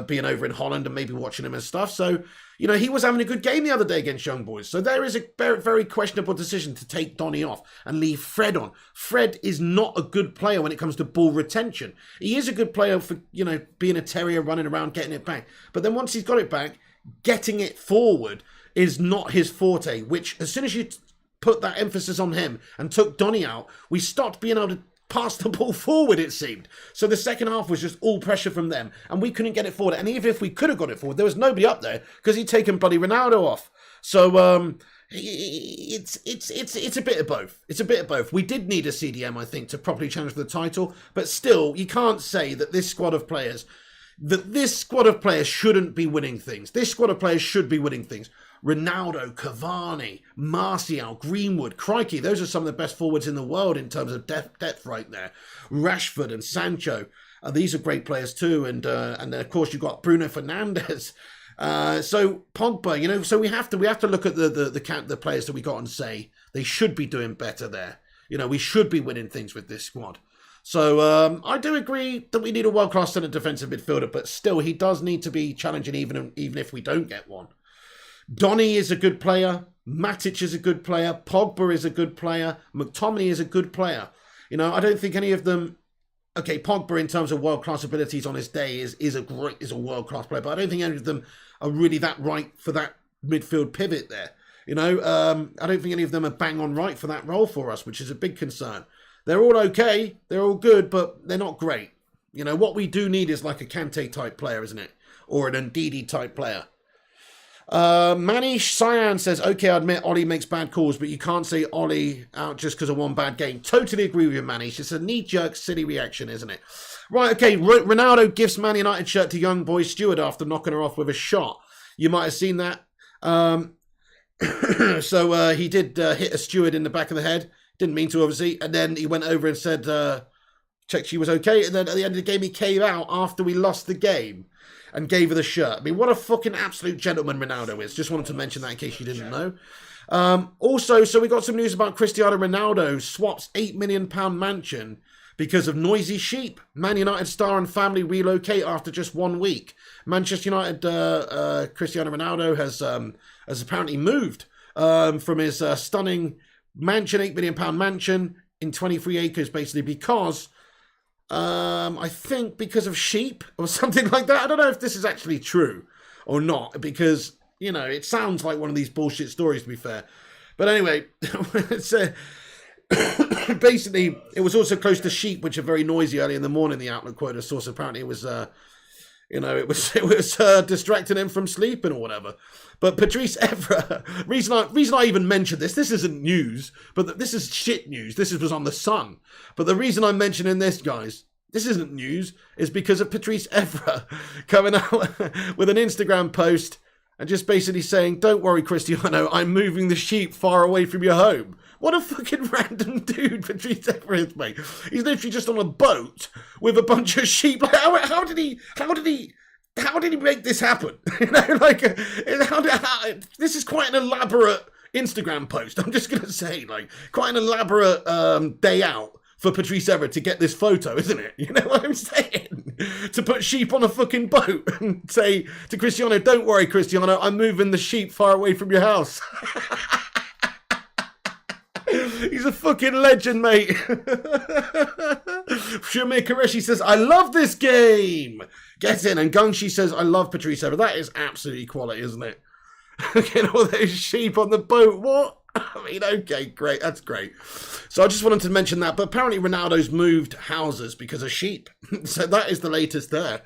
being over in Holland and maybe watching him and stuff. So, you know, he was having a good game the other day against Young Boys. So there is a very, very questionable decision to take Donny off and leave Fred on. Fred is not a good player when it comes to ball retention. He is a good player for, you know, being a terrier, running around, getting it back. But then once he's got it back, getting it forward is not his forte, which as soon as you put that emphasis on him and took Donny out, we stopped being able to pass the ball forward, it seemed. So the second half was just all pressure from them, and we couldn't get it forward. And even if we could have got it forward, there was nobody up there because he'd taken bloody Ronaldo off. So it's a bit of both. It's a bit of both. We did need a CDM, I think, to properly challenge for the title, but still, you can't say that this squad of players shouldn't be winning things. This squad of players should be winning things. Ronaldo, Cavani, Martial, Greenwood, crikey, those are some of the best forwards in the world in terms of depth right there. Rashford and Sancho, these are great players too. And then of course you've got Bruno Fernandes. So Pogba, you know, so we have to look at the players that we got and say they should be doing better there. You know, we should be winning things with this squad. So I do agree that we need a world-class centre defensive midfielder, but still he does need to be challenging even if we don't get one. Donny is a good player. Matic is a good player. Pogba is a good player. McTominay is a good player. You know, I don't think any of them. Okay, Pogba in terms of world-class abilities on his day is a world-class player, but I don't think any of them are really that right for that midfield pivot there. You know, I don't think any of them are bang on right for that role for us, which is a big concern. They're all okay. They're all good, but they're not great. You know, what we do need is like a Kante type player, isn't it? Or an Ndidi type player. Manish Cyan says, okay, I admit Ollie makes bad calls, but you can't say Ollie out just because of one bad game. Totally agree with you, Manish. It's a knee-jerk, silly reaction, isn't it? Right, okay, Ronaldo gives Man United shirt to young boy Stewart after knocking her off with a shot. You might have seen that. So he did hit a steward in the back of the head. Didn't mean to, obviously. And then he went over and said, checked she was okay. And then at the end of the game, he came out after we lost the game and gave her the shirt. I mean, what a fucking absolute gentleman Ronaldo is. Just wanted to mention that in case you didn't know. Also, so we got some news about Cristiano Ronaldo swaps £8 million mansion because of noisy sheep. Man United star and family relocate after just 1 week. Manchester United Cristiano Ronaldo has apparently moved from his stunning mansion, £8 million mansion in 23 acres, basically because I think because of sheep or something like that. I don't know if this is actually true or not, because, you know, it sounds like one of these bullshit stories, to be fair. But anyway, it's basically, it was also close to sheep, which are very noisy early in the morning, the Outlook quoted a source. Apparently it was, you know, it was distracting him from sleeping or whatever. But Patrice Evra, reason I even mentioned this isn't news, but this is shit news. This was on The Sun. But the reason I'm mentioning this, guys, this isn't news, is because of Patrice Evra coming out with an Instagram post and just basically saying, don't worry, Cristiano, I'm moving the sheep far away from your home. What a fucking random dude Patrice Evra is, mate. He's literally just on a boat with a bunch of sheep. Like, how did he make this happen? You know, like, this is quite an elaborate Instagram post. I'm just going to say, like, quite an elaborate day out for Patrice Evra to get this photo, isn't it? You know what I'm saying? To put sheep on a fucking boat and say to Cristiano, don't worry, Cristiano, I'm moving the sheep far away from your house. He's a fucking legend, mate. Shamir Qureshi says, I love this game. Get in. And Gungshi says, I love Patrice Evra. That is absolutely quality, isn't it? Getting all those sheep on the boat. What? I mean, okay, great. That's great. So I just wanted to mention that. But apparently Ronaldo's moved houses because of sheep. So that is the latest there.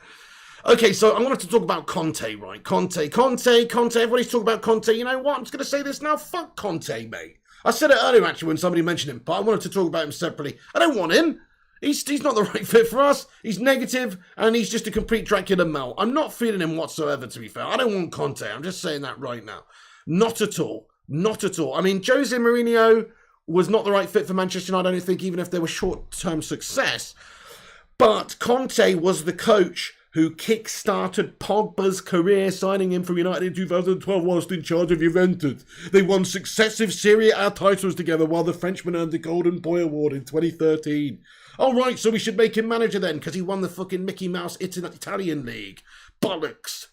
Okay, so I wanted to talk about Conte, right? Conte. Everybody's talking about Conte. You know what? I'm just going to say this now. Fuck Conte, mate. I said it earlier, actually, when somebody mentioned him, but I wanted to talk about him separately. I don't want him. He's not the right fit for us. He's negative, and he's just a complete Dracula melt. I'm not feeling him whatsoever, to be fair. I don't want Conte. I'm just saying that right now. Not at all. Not at all. I mean, Jose Mourinho was not the right fit for Manchester United, I don't think, even if there was short-term success. But Conte was the coach who kick-started Pogba's career, signing him from United in 2012 whilst in charge of Juventus. They won successive Serie A titles together while the Frenchman earned the Golden Boy Award in 2013. Oh, right, so we should make him manager then, because he won the fucking Mickey Mouse Italian League. Bollocks.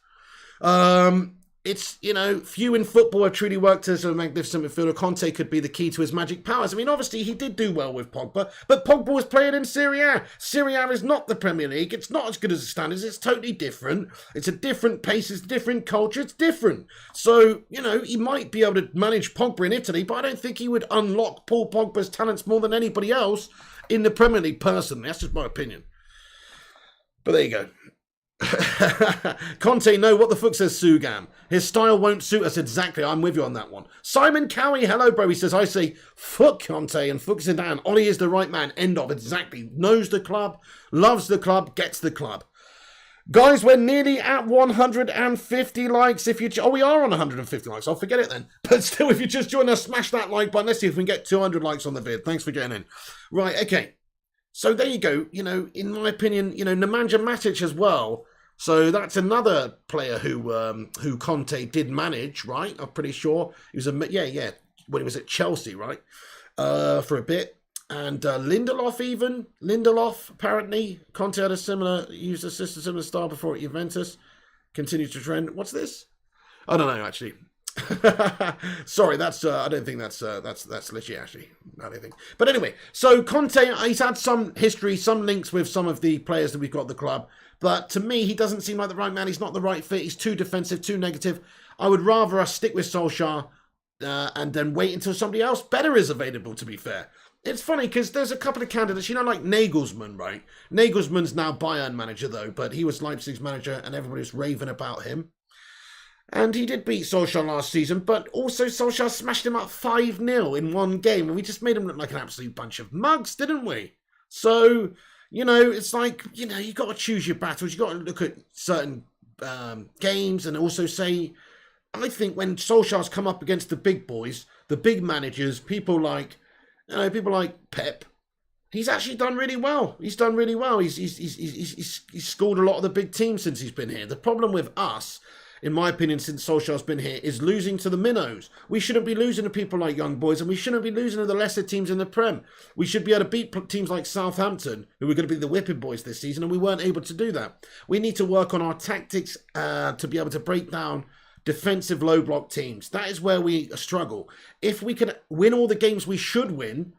It's, few in football have truly worked as a magnificent midfielder. Conte could be the key to his magic powers. I mean, obviously, he did do well with Pogba, but Pogba was playing in Serie A. Serie A is not the Premier League. It's not as good as the standards. It's totally different. It's a different pace. It's a different culture. It's different. So, he might be able to manage Pogba in Italy, but I don't think he would unlock Paul Pogba's talents more than anybody else in the Premier League, personally. That's just my opinion. But there you go. Conte, no, what the fuck, says Sugam. His style won't suit us exactly. I'm with you on that one. Simon Cowie, hello, bro. He says, I say, fuck Conte and fuck Zidane. Ollie is the right man. End of. Exactly. Knows the club, loves the club, gets the club. Guys, we're nearly at 150 likes. We are on 150 likes. I'll forget it then. But still, if you just join us, smash that like button. Let's see if we can get 200 likes on the vid. Thanks for getting in. Right, okay. So there you go. In my opinion, Nemanja Matic as well. So that's another player who Conte did manage, right? I'm pretty sure he was when he was at Chelsea, right? For a bit, and Lindelof apparently Conte had used a similar style before at Juventus. Continued to trend. What's this? I don't know actually. Sorry, that's I don't think that's legit actually. I don't think. But anyway, so Conte, he's had some history, some links with some of the players that we've got at the club. But to me, he doesn't seem like the right man. He's not the right fit. He's too defensive, too negative. I would rather us stick with Solskjaer and then wait until somebody else better is available, to be fair. It's funny because there's a couple of candidates, like Nagelsmann, right? Nagelsmann's now Bayern manager, though, but he was Leipzig's manager and everybody's raving about him. And he did beat Solskjaer last season, but also Solskjaer smashed him up 5-0 in one game. And we just made him look like an absolute bunch of mugs, didn't we? So, it's like, you got to choose your battles. You got to look at certain games and also say, I think when Solskjaer's come up against the big boys, the big managers, people like Pep, he's actually done really well. He's done really well. He's scored a lot of the big teams since he's been here. The problem with us, in my opinion, since Solskjaer's been here, is losing to the minnows. We shouldn't be losing to people like Young Boys, and we shouldn't be losing to the lesser teams in the Prem. We should be able to beat teams like Southampton, who were going to be the whipping boys this season, and we weren't able to do that. We need to work on our tactics to be able to break down defensive low block teams. That is where we struggle. If we can win all the games we should win,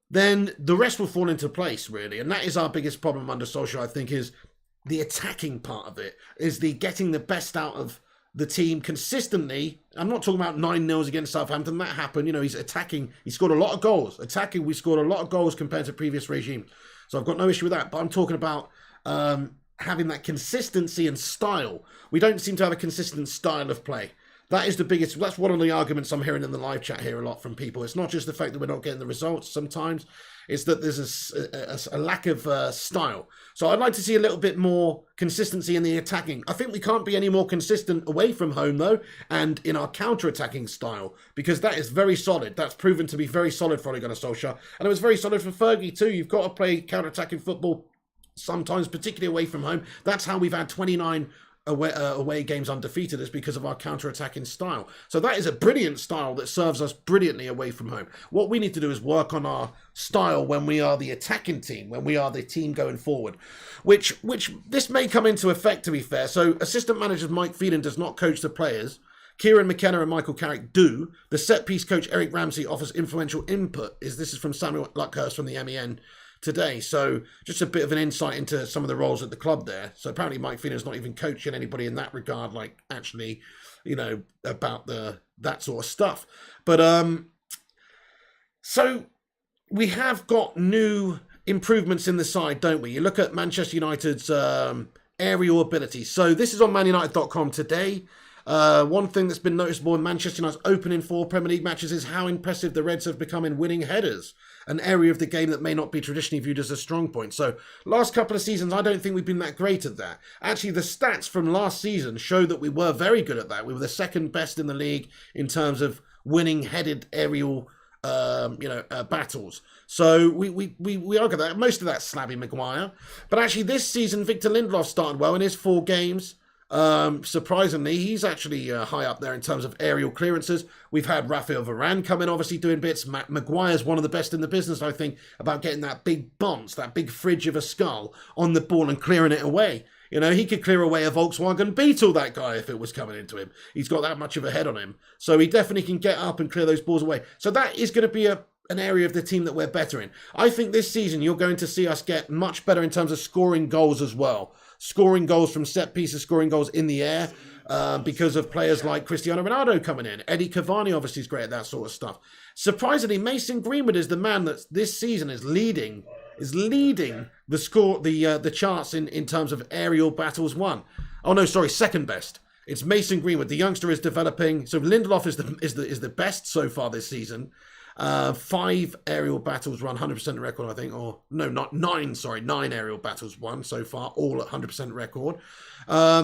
then the rest will fall into place, really. And that is our biggest problem under Solskjaer, I think, is the attacking part of it, is the getting the best out of the team consistently. I'm not talking about 9-0 against Southampton. That happened. He's attacking. He scored a lot of goals. Attacking, we scored a lot of goals compared to previous regime. So I've got no issue with that. But I'm talking about having that consistency and style. We don't seem to have a consistent style of play. That's one of the arguments I'm hearing in the live chat here a lot from people. It's not just the fact that we're not getting the results sometimes. It's that there's a lack of style. So I'd like to see a little bit more consistency in the attacking. I think we can't be any more consistent away from home, though, and in our counter-attacking style, because that is very solid. That's proven to be very solid for Ole Gunnar Solskjaer. And it was very solid for Fergie, too. You've got to play counter-attacking football sometimes, particularly away from home. That's how we've had 29 away games undefeated, is because of our counter-attacking style. So that is a brilliant style that serves us brilliantly away from home. What we need to do is work on our style when we are the attacking team, when we are the team going forward, which this may come into effect, to be fair. So assistant manager Mike Phelan does not coach the players. Kieran McKenna and Michael Carrick do. The set-piece coach Eric Ramsey offers influential input. This is from Samuel Luckhurst from the MEN today. So just a bit of an insight into some of the roles at the club there. So apparently Mike Phelan's not even coaching anybody in that regard, like actually, about that sort of stuff. But so we have got new improvements in the side, don't we? You look at Manchester United's aerial ability. So this is on manunited.com today. One thing that's been noticeable in Manchester United's opening 4 Premier League matches is how impressive the Reds have become in winning headers, an area of the game that may not be traditionally viewed as a strong point. So last couple of seasons, I don't think we've been that great at that. Actually, the stats from last season show that we were very good at that. We were the second best in the league in terms of winning headed aerial battles. So we argue that most of that's Slabby Maguire, but actually this season Victor Lindelof started well in his 4 games. Surprisingly, he's actually high up there in terms of aerial clearances. We've had Rafael Varane come in, obviously doing bits. Maguire's one of the best in the business, I think, about getting that big bounce, that big fridge of a skull on the ball and clearing it away. You know, he could clear away a Volkswagen Beetle, that guy, if it was coming into him. He's got that much of a head on him. So he definitely can get up and clear those balls away. So that is going to be an area of the team that we're better in. I think this season you're going to see us get much better in terms of scoring goals as well. Scoring goals from set pieces, scoring goals in the air, because of players like Cristiano Ronaldo coming in. Eddie Cavani obviously is great at that sort of stuff. Surprisingly, Mason Greenwood is the man that this season is leading the score, the charts in terms of aerial battles won. Oh no, sorry, second best. It's Mason Greenwood. The youngster is developing. So Lindelof is the best so far this season. 5 aerial battles run, 100% record, I think, or no, not 9. Sorry, 9 aerial battles won so far, all at 100% record.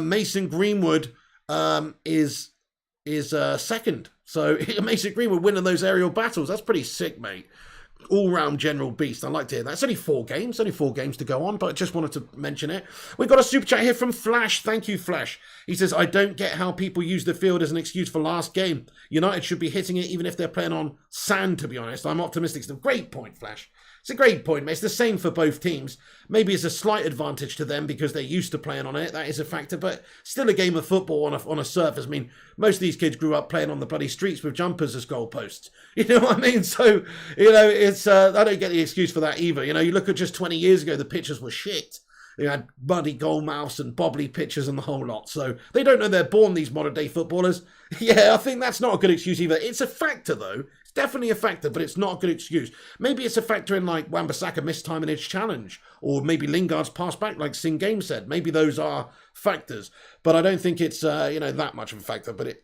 Mason Greenwood is second. So Mason Greenwood winning those aerial battles. That's pretty sick, mate. All-round general beast. I like to hear that. It's only 4 games. Only 4 games to go on, but I just wanted to mention it. We've got a super chat here from Flash. Thank you, Flash. He says, I don't get how people use the field as an excuse for last game. United should be hitting it even if they're playing on sand, to be honest. I'm optimistic. It's a great point, Flash. It's a great point, mate. It's the same for both teams. Maybe it's a slight advantage to them because they're used to playing on it. That is a factor, but still a game of football on a surface. I mean, most of these kids grew up playing on the bloody streets with jumpers as goalposts. You know what I mean? So, it's I don't get the excuse for that either. You look at just 20 years ago, the pitches were shit. You had muddy goalmouths and bobbly pitches and the whole lot. So they don't know they're born, these modern-day footballers. Yeah, I think that's not a good excuse either. It's a factor, though. It's definitely a factor, but it's not a good excuse. Maybe it's a factor in, like, Wan-Bissaka missed time in his challenge. Or maybe Lingard's pass back, like Sing Game said. Maybe those are factors. But I don't think it's, that much of a factor. But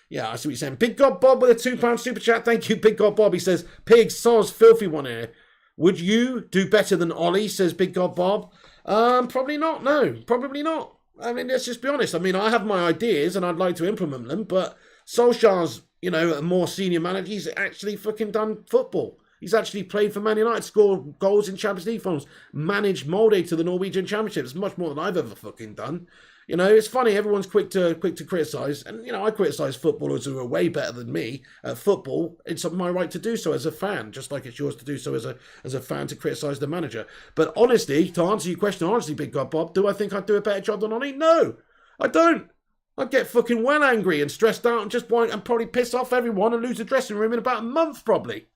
yeah, I see what you're saying. Big God Bob with a £2 super chat. Thank you, Big God Bob. He says, Pig, Soz, filthy one here. Would you do better than Ollie, says Big God Bob? Probably not, no. Probably not. I mean, let's just be honest. I mean, I have my ideas and I'd like to implement them, but Solskjaer's, a more senior manager. He's actually fucking done football. He's actually played for Man United, scored goals in Champions League finals, managed Molde to the Norwegian Championship. It's much more than I've ever fucking done. It's funny, everyone's quick to criticise, and, I criticise footballers who are way better than me at football. It's my right to do so as a fan, just like it's yours to do so as a fan to criticise the manager. But honestly, to answer your question honestly, Big God Bob, do I think I'd do a better job than Ollie? No, I don't. I'd get fucking well angry and stressed out and just whine and probably piss off everyone and lose the dressing room in about a month, probably.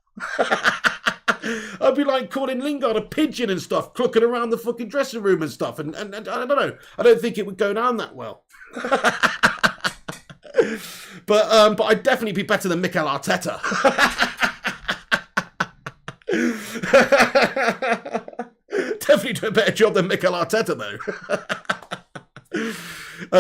I'd be like calling Lingard a pigeon and stuff, clucking around the fucking dressing room and stuff, and I don't know. I don't think it would go down that well. But I'd definitely be better than Mikel Arteta. Definitely do a better job than Mikel Arteta, though.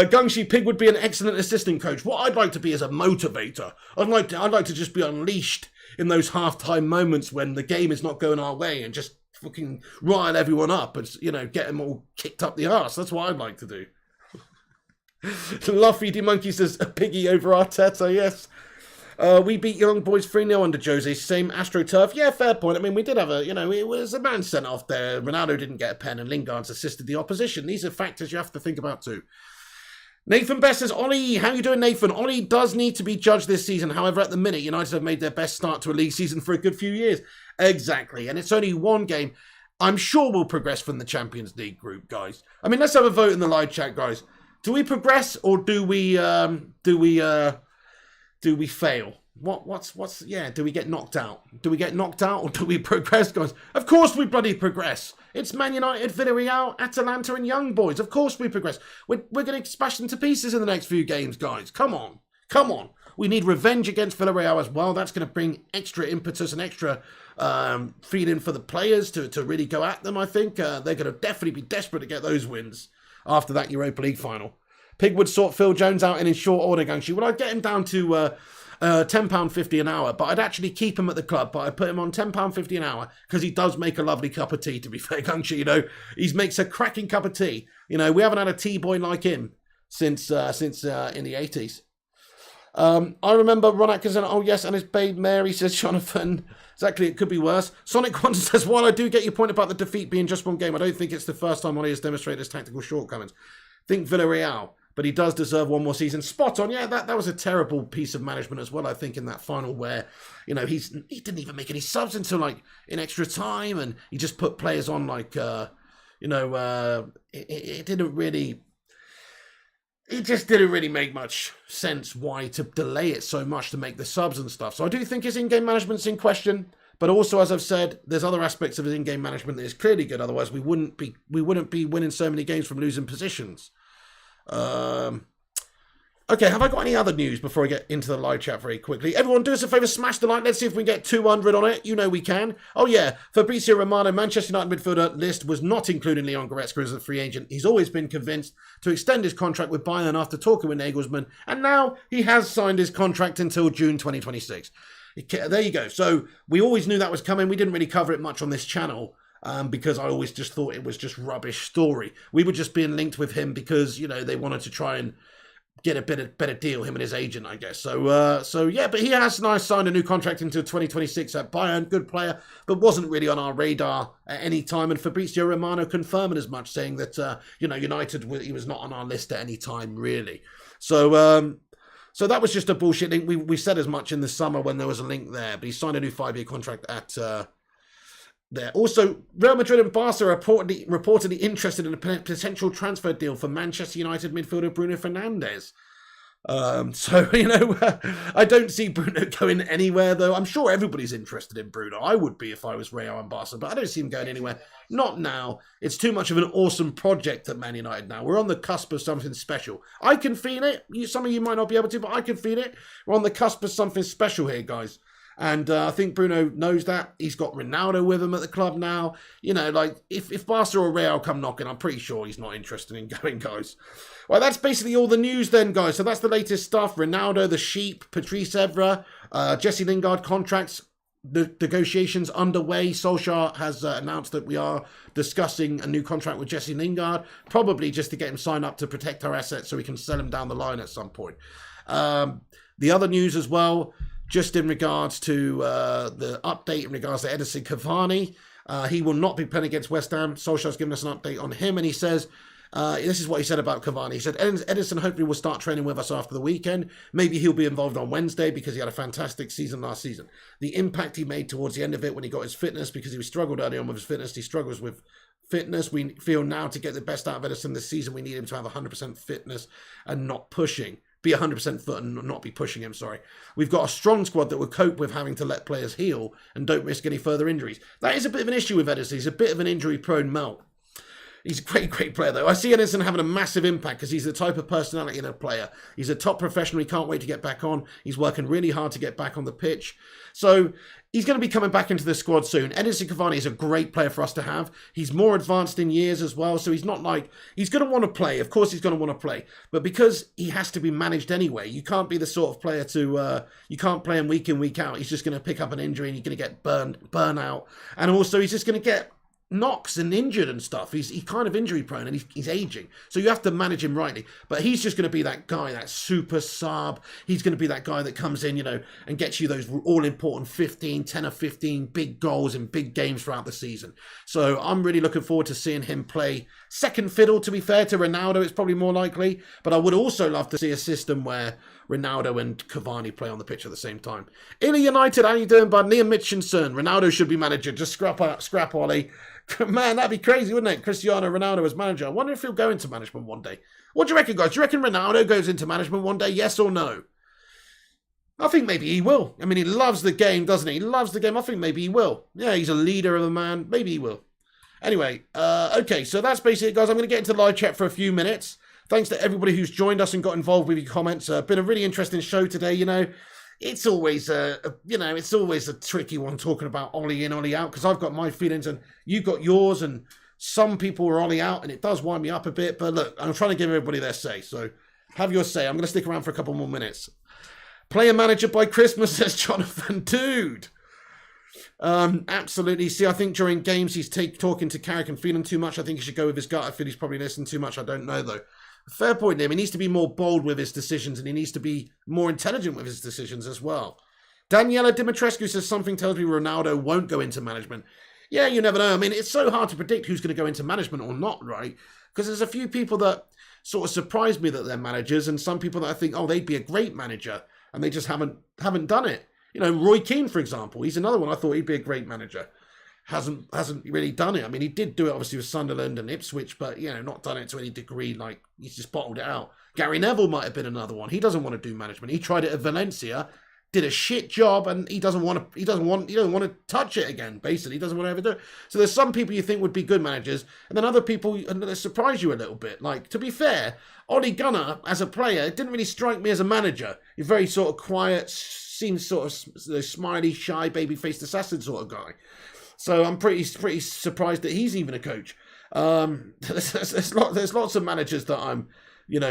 Gungshi Pig would be an excellent assistant coach. What I'd like to be is a motivator. I'd like to just be unleashed in those half-time moments when the game is not going our way and just fucking rile everyone up and, get them all kicked up the arse. That's what I'd like to do. Luffy D Monkey says, a piggy over Arteta, yes. We beat Young Boys 3-0 under Jose, same AstroTurf. Yeah, fair point. I mean, we did have it was a man sent off there. Ronaldo didn't get a pen and Lingard's assisted the opposition. These are factors you have to think about too. Nathan Best says, Ollie, how you doing, Nathan? Ollie does need to be judged this season. However, at the minute, United have made their best start to a league season for a good few years. Exactly. And it's only one game. I'm sure we'll progress from the Champions League group, guys. I mean, let's have a vote in the live chat, guys. Do we progress or do we fail? Do we get knocked out? Do we get knocked out or do we progress, guys? Of course we bloody progress. It's Man United, Villarreal, Atalanta and Young Boys. Of course we progress. We're going to smash them to pieces in the next few games, guys. Come on. We need revenge against Villarreal as well. That's going to bring extra impetus and extra feeling for the players to really go at them, I think. They're going to definitely be desperate to get those wins after that Europa League final. Pig would sort Phil Jones out in short order, Gangshi. Well, I'd get him down to £10.50 an hour, but I'd actually keep him at the club, but I'd put him on £10.50 an hour because he does make a lovely cup of tea, to be fair, Gangshi. He makes a cracking cup of tea. We haven't had a tea boy like him since in the 80s. I remember Ron Atkinson, oh yes, and his babe Mary, says Jonathan. Exactly, it could be worse. Sonic One says, while I do get your point about the defeat being just one game, I don't think it's the first time Oli has demonstrated his tactical shortcomings. Think Villarreal, but he does deserve one more season. Spot on, yeah, that was a terrible piece of management as well, I think, in that final where, you know, he didn't even make any subs until, like, in extra time, and he just put players on, like, it didn't really... It just didn't really make much sense why to delay it so much to make the subs and stuff. So I do think his in-game management's in question. But also, as I've said, there's other aspects of his in-game management that is clearly good. Otherwise, we wouldn't be winning so many games from losing positions. Okay, have I got any other news before I get into the live chat very quickly? Everyone, do us a favour, smash the like. Let's see if we can get 200 on it. You know we can. Oh, yeah. Fabrizio Romano, Manchester United midfielder list was not including Leon Goretzka as a free agent. He's always been convinced to extend his contract with Bayern after talking with Nagelsmann. And now he has signed his contract until June 2026. There you go. So we always knew that was coming. We didn't really cover it much on this channel. Because I always just thought it was just rubbish story. We were just being linked with him because, you know, they wanted to try and get a better deal, him and his agent, I guess. So yeah, but he has now signed a new contract until 2026 at Bayern. Good player, but wasn't really on our radar at any time. And Fabrizio Romano confirming as much, saying that, you know, United, he was not on our list at any time, really. So that was just a bullshit link. We said as much in the summer when there was a link there, but he signed a new 5-year contract at... there. Also, Real Madrid and Barca are reportedly interested in a potential transfer deal for Manchester United midfielder Bruno Fernandes. So, you know, I don't see Bruno going anywhere, though. I'm sure everybody's interested in Bruno. I would be if I was Real and Barca, but I don't see him going anywhere. Not now. It's too much of an awesome project at Man United now. We're on the cusp of something special. I can feel it. Some of you might not be able to, but I can feel it. We're on the cusp of something special here, guys. And I think Bruno knows that. He's got Ronaldo with him at the club now. You know, like, if Barca or Real come knocking, I'm pretty sure he's not interested in going, guys. Well, that's basically all the news then, guys. So that's the latest stuff. Ronaldo, the Sheep, Patrice Evra, Jesse Lingard contracts, the negotiations underway. Solskjaer has announced that we are discussing a new contract with Jesse Lingard, probably just to get him signed up to protect our assets so we can sell him down the line at some point. The other news as well, just in regards to the update in regards to Edinson Cavani, he will not be playing against West Ham. Solskjaer's given us an update on him, and he says, this is what he said about Cavani. He said, Edinson hopefully will start training with us after the weekend. Maybe he'll be involved on Wednesday because he had a fantastic season last season. The impact he made towards the end of it when he got his fitness, because he struggled early on with his fitness, he struggles with fitness. We feel now to get the best out of Edinson this season, we need him to have 100% fitness and not pushing. Be 100% fit and not be pushing him, sorry. We've got a strong squad that will cope with having to let players heal and don't risk any further injuries. That is a bit of an issue with Edinson. He's a bit of an injury-prone melt. He's a great player, though. I see Edinson having a massive impact because he's the type of personality in a player. He's a top professional. He can't wait to get back on. He's working really hard to get back on the pitch. So he's going to be coming back into the squad soon. Edinson Cavani is a great player for us to have. He's more advanced in years as well, so he's not like... He's going to want to play. Of course he's going to want to play. But because he has to be managed anyway, you can't be the sort of player to... you can't play him week in, week out. He's just going to pick up an injury and you're going to get burn out. And also he's just going to get knocks and injured and stuff. He's kind of injury prone and he's aging. So you have to manage him rightly. But he's just going to be that guy, that super sub. He's going to be that guy that comes in, you know, and gets you those all important 10 or 15 big goals in big games throughout the season. So I'm really looking forward to seeing him play second fiddle, to be fair to Ronaldo. It's probably more likely. But I would also love to see a system where Ronaldo and Cavani play on the pitch at the same time. Italy United, how you doing, bud? Liam Mitchinson. Ronaldo should be manager. Just scrap Ollie. Man, that'd be crazy, wouldn't it? Cristiano Ronaldo as manager. I wonder if he'll go into management one day. What do you reckon, guys? Do you reckon Ronaldo goes into management one day? Yes or no? I think maybe he will. I mean, he loves the game, doesn't he? He loves the game. I think maybe he will. Yeah, he's a leader of a man. Maybe he will. Anyway, okay, so that's basically it, guys. I'm going to get into the live chat for a few minutes. Thanks to everybody who's joined us and got involved with your comments. Been a really interesting show today, you know. It's always it's always a tricky one talking about Ollie in, Ollie out, because I've got my feelings and you've got yours, and some people are Ollie out, and it does wind me up a bit. But look, I'm trying to give everybody their say, so have your say. I'm going to stick around for a couple more minutes. Player manager by Christmas, says Jonathan. Dude. Absolutely. See, I think during games he's talking to Carrick and feeling too much. I think he should go with his gut. I feel he's probably listening too much. I don't know, though. Fair point, Liam. He needs to be more bold with his decisions, and he needs to be more intelligent with his decisions as well. Daniela Dimitrescu says something tells me Ronaldo won't go into management. Yeah, you never know. I mean, it's so hard to predict who's going to go into management or not, right? Because there's a few people that sort of surprise me that they're managers, and some people that I think, oh, they'd be a great manager, and they just haven't done it. You know, Roy Keane, for example, he's another one. I thought he'd be a great manager. Hasn't really done it. I mean, he did do it obviously with Sunderland and Ipswich, but not done it to any degree. Like, he's just bottled it out. Gary Neville might have been another one. He doesn't want to do management. He tried it at Valencia, did a shit job, and he doesn't want to touch it again. Basically, he doesn't want to ever do it. So there's some people you think would be good managers, and then other people that surprise you a little bit. Like, to be fair, Ole Gunnar as a player didn't really strike me as a manager. He's very sort of quiet, seems sort of smiley, shy, baby-faced assassin sort of guy. So I'm pretty surprised that he's even a coach. There's lots of managers that I'm,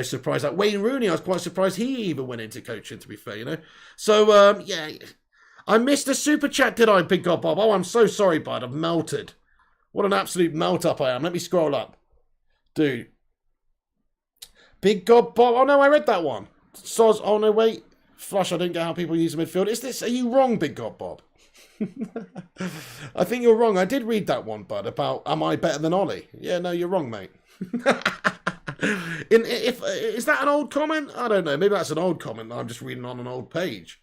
surprised. Like Wayne Rooney, I was quite surprised he even went into coaching, to be fair, So, I missed a super chat, did I, Big God Bob? Oh, I'm so sorry, bud. I've melted. What an absolute melt up I am. Let me scroll up. Dude. Big God Bob. Oh, no, I read that one. Soz. Oh, no, wait. Flush, I don't get how people use the midfield. Are you wrong, Big God Bob? I think you're wrong. I did read that one, bud, about am I better than Ollie? Yeah, no, you're wrong, mate. Is that an old comment? I don't know. Maybe that's an old comment. I'm just reading on an old page.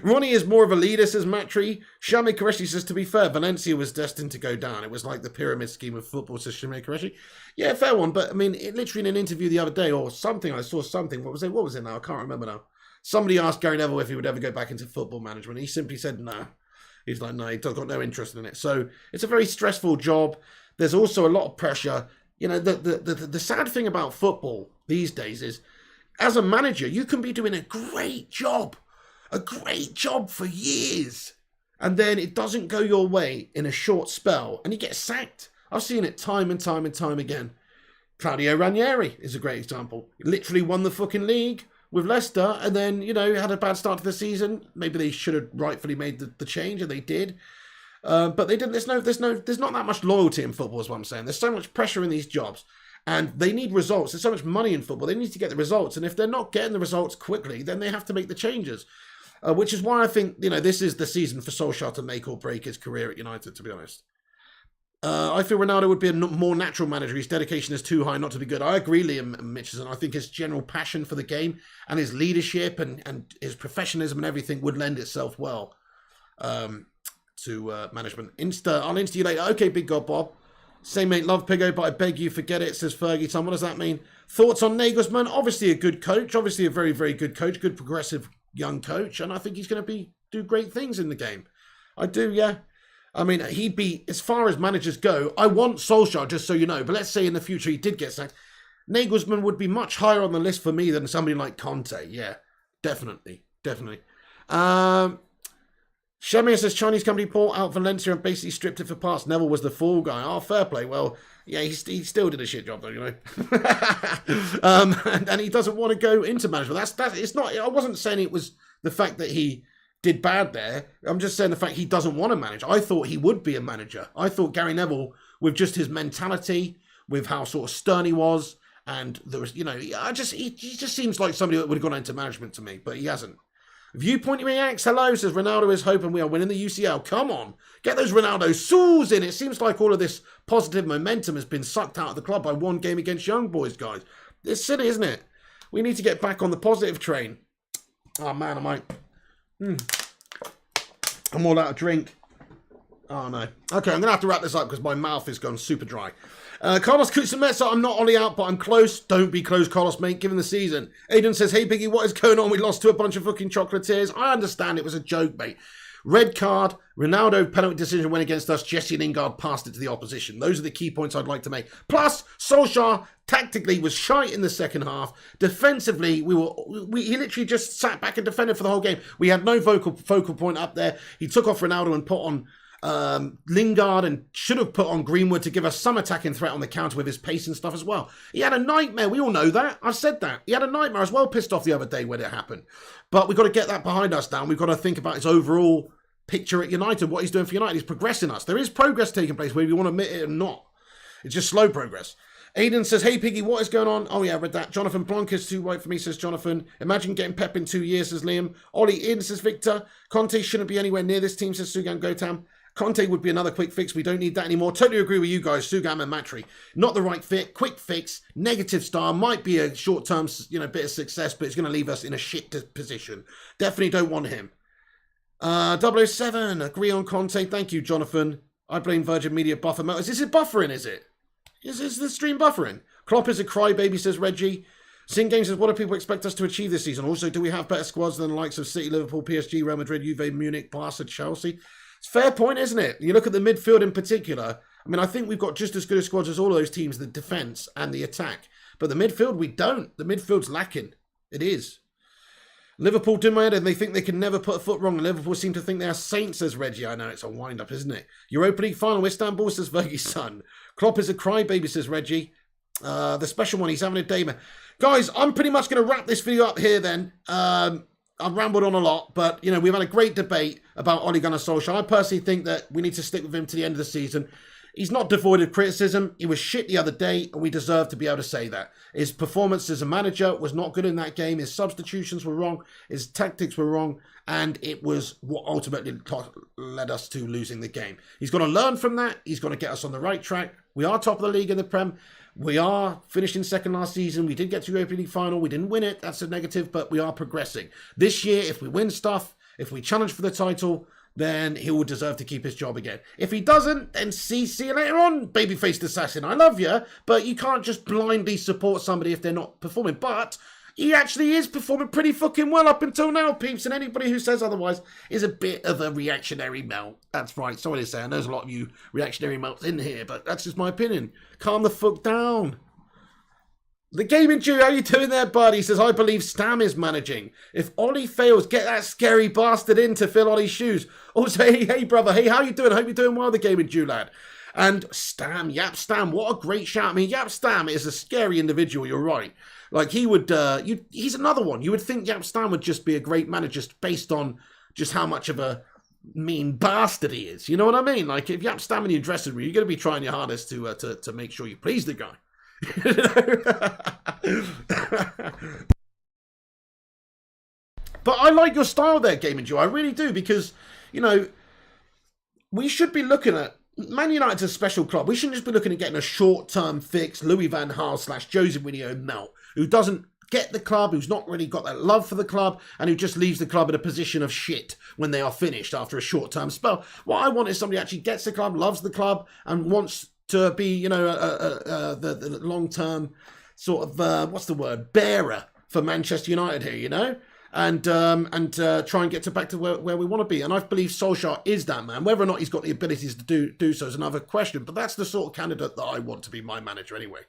Ronnie is more of a leader, says Matri. Shami Qureshi says, to be fair, Valencia was destined to go down. It was like the pyramid scheme of football, says Shami Qureshi. Yeah, fair one. But, I mean, literally in an interview the other day or something, I saw something. What was it now? I can't remember now. Somebody asked Gary Neville if he would ever go back into football management. He simply said no. He's like, no, he's got no interest in it. So it's a very stressful job. There's also a lot of pressure. The sad thing about football these days is, as a manager, you can be doing a great job for years, and then it doesn't go your way in a short spell, and you get sacked. I've seen it time and time and time again. Claudio Ranieri is a great example. He literally won the fucking league with Leicester, and then, had a bad start to the season. Maybe they should have rightfully made the change, and they did. But they didn't. There's not that much loyalty in football, is what I'm saying. There's so much pressure in these jobs, and they need results. There's so much money in football. They need to get the results, and if they're not getting the results quickly, then they have to make the changes. Which is why I think, this is the season for Solskjaer to make or break his career at United, to be honest. I feel Ronaldo would be a more natural manager. His dedication is too high not to be good. I agree, Liam Mitchison. I think his general passion for the game and his leadership and his professionalism and everything would lend itself well to management. I'll insta you later. Okay, Big God Bob. Say, mate, love Piggo, but I beg you forget it, says Fergie. Tom, what does that mean? Thoughts on Nagelsmann? Obviously a good coach. Obviously a very, very good coach. Good progressive young coach. And I think he's going to do great things in the game. I do, yeah. I mean, he'd be, as far as managers go, I want Solskjaer, just so you know, but let's say in the future he did get sacked. Nagelsmann would be much higher on the list for me than somebody like Conte. Yeah, definitely. Shamir says, Chinese company bought out Valencia and basically stripped it for parts. Neville was the fall guy. Oh, fair play. Well, yeah, he still did a shit job, though, and he doesn't want to go into management. It's not, I wasn't saying it was the fact that he did bad there. I'm just saying the fact he doesn't want to manage. I thought he would be a manager. I thought Gary Neville, with just his mentality, with how sort of stern he was, and there was, he just seems like somebody that would have gone into management to me, but he hasn't. Viewpoint reacts. Hello, says Ronaldo is hoping we are winning the UCL. Come on, get those Ronaldo souls in. It seems like all of this positive momentum has been sucked out of the club by one game against Young Boys, guys. It's silly, isn't it? We need to get back on the positive train. Oh man, I'm all out of drink. Oh no. Okay, I'm going to have to wrap this up because my mouth is gone super dry. Carlos Kutsumetsa, I'm not Ollie out, but I'm close. Don't be close, Carlos, mate, given the season. Aiden says, hey, Biggie, what is going on? We lost to a bunch of fucking chocolatiers. I understand it was a joke, mate. Red card, Ronaldo penalty decision went against us. Jesse Lingard passed it to the opposition. Those are the key points I'd like to make. Plus, Solskjaer tactically was shite in the second half. Defensively, he literally just sat back and defended for the whole game. We had no focal point up there. He took off Ronaldo and put on Lingard, and should have put on Greenwood to give us some attacking threat on the counter with his pace and stuff as well. He had a nightmare. We all know that. I've said that. He had a nightmare. I was well pissed off the other day when it happened. But we've got to get that behind us now. We've got to think about his overall picture at United, what he's doing for United. He's progressing us. There is progress taking place, whether you want to admit it or not. It's just slow progress. Aiden says, hey, Piggy, what is going on? Oh, yeah, I read that. Jonathan Blanc is too white for me, says Jonathan. Imagine getting Pep in 2 years, says Liam. Ollie in, says Victor. Conte shouldn't be anywhere near this team, says Sugam Gotam. Conte would be another quick fix. We don't need that anymore. Totally agree with you guys, Sugam and Matri. Not the right fit. Quick fix. Negative star. Might be a short-term, bit of success, but it's going to leave us in a shit position. Definitely don't want him. 007, agree on Conte. Thank you, Jonathan. I blame Virgin Media buffer mode. Is it buffering, is it? Is the stream buffering? Klopp is a crybaby, says Reggie. Sin Game says, what do people expect us to achieve this season? Also, do we have better squads than the likes of City, Liverpool, PSG, Real Madrid, Juve, Munich, Barca, Chelsea? It's a fair point, isn't it? You look at the midfield in particular. I mean, I think we've got just as good a squads as all of those teams, the defence and the attack. But the midfield, we don't. The midfield's lacking. It is. Liverpool do my head and they think they can never put a foot wrong. Liverpool seem to think they are saints, says Reggie. I know, it's a wind-up, isn't it? Europa League final, Istanbul, says Fergie's son. Klopp is a crybaby, says Reggie. The special one, he's having a day, man. Guys, I'm pretty much going to wrap this video up here then. I've rambled on a lot, but, we've had a great debate about Ole Gunnar Solskjaer. I personally think that we need to stick with him to the end of the season. He's not devoid of criticism. He was shit the other day, and we deserve to be able to say that. His performance as a manager was not good in that game. His substitutions were wrong. His tactics were wrong. And it was what ultimately led us to losing the game. He's got to learn from that. He's got to get us on the right track. We are top of the league in the Prem. We are finishing second last season. We did get to the Europa League final. We didn't win it. That's a negative, but we are progressing. This year, if we win stuff, if we challenge for the title, then he will deserve to keep his job again. If he doesn't, then see you later on, baby-faced assassin. I love you, but you can't just blindly support somebody if they're not performing. But he actually is performing pretty fucking well up until now, peeps, and anybody who says otherwise is a bit of a reactionary melt. That's right, sorry to say, I know there's a lot of you reactionary melts in here, but that's just my opinion. Calm the fuck down. The Gaming Jew, how you doing there, bud? He says, I believe Stam is managing. If Ollie fails, get that scary bastard in to fill Ollie's shoes. Also, hey, brother. Hey, how you doing? I hope you're doing well, the Gaming Jew, lad. And Stam, Yap Stam, what a great shout. I mean, Yap Stam is a scary individual, you're right. Like, he would, he's another one. You would think Yap Stam would just be a great manager just based on just how much of a mean bastard he is. You know what I mean? Like, if Yap Stam in your dressing room, you're going to be trying your hardest to make sure you please the guy. But I like your style there, Gaming Joe. I really do, because, we should be looking at Man United's a special club. We shouldn't just be looking at getting a short-term fix, Louis van Gaal / Jose Mourinho melt, who doesn't get the club, who's not really got that love for the club, and who just leaves the club in a position of shit when they are finished after a short-term spell. What I want is somebody who actually gets the club, loves the club, and wants to be, the long-term sort of, bearer for Manchester United here, and try and get back to where we want to be. And I believe Solskjaer is that man. Whether or not he's got the abilities to do so is another question, but that's the sort of candidate that I want to be my manager anyway.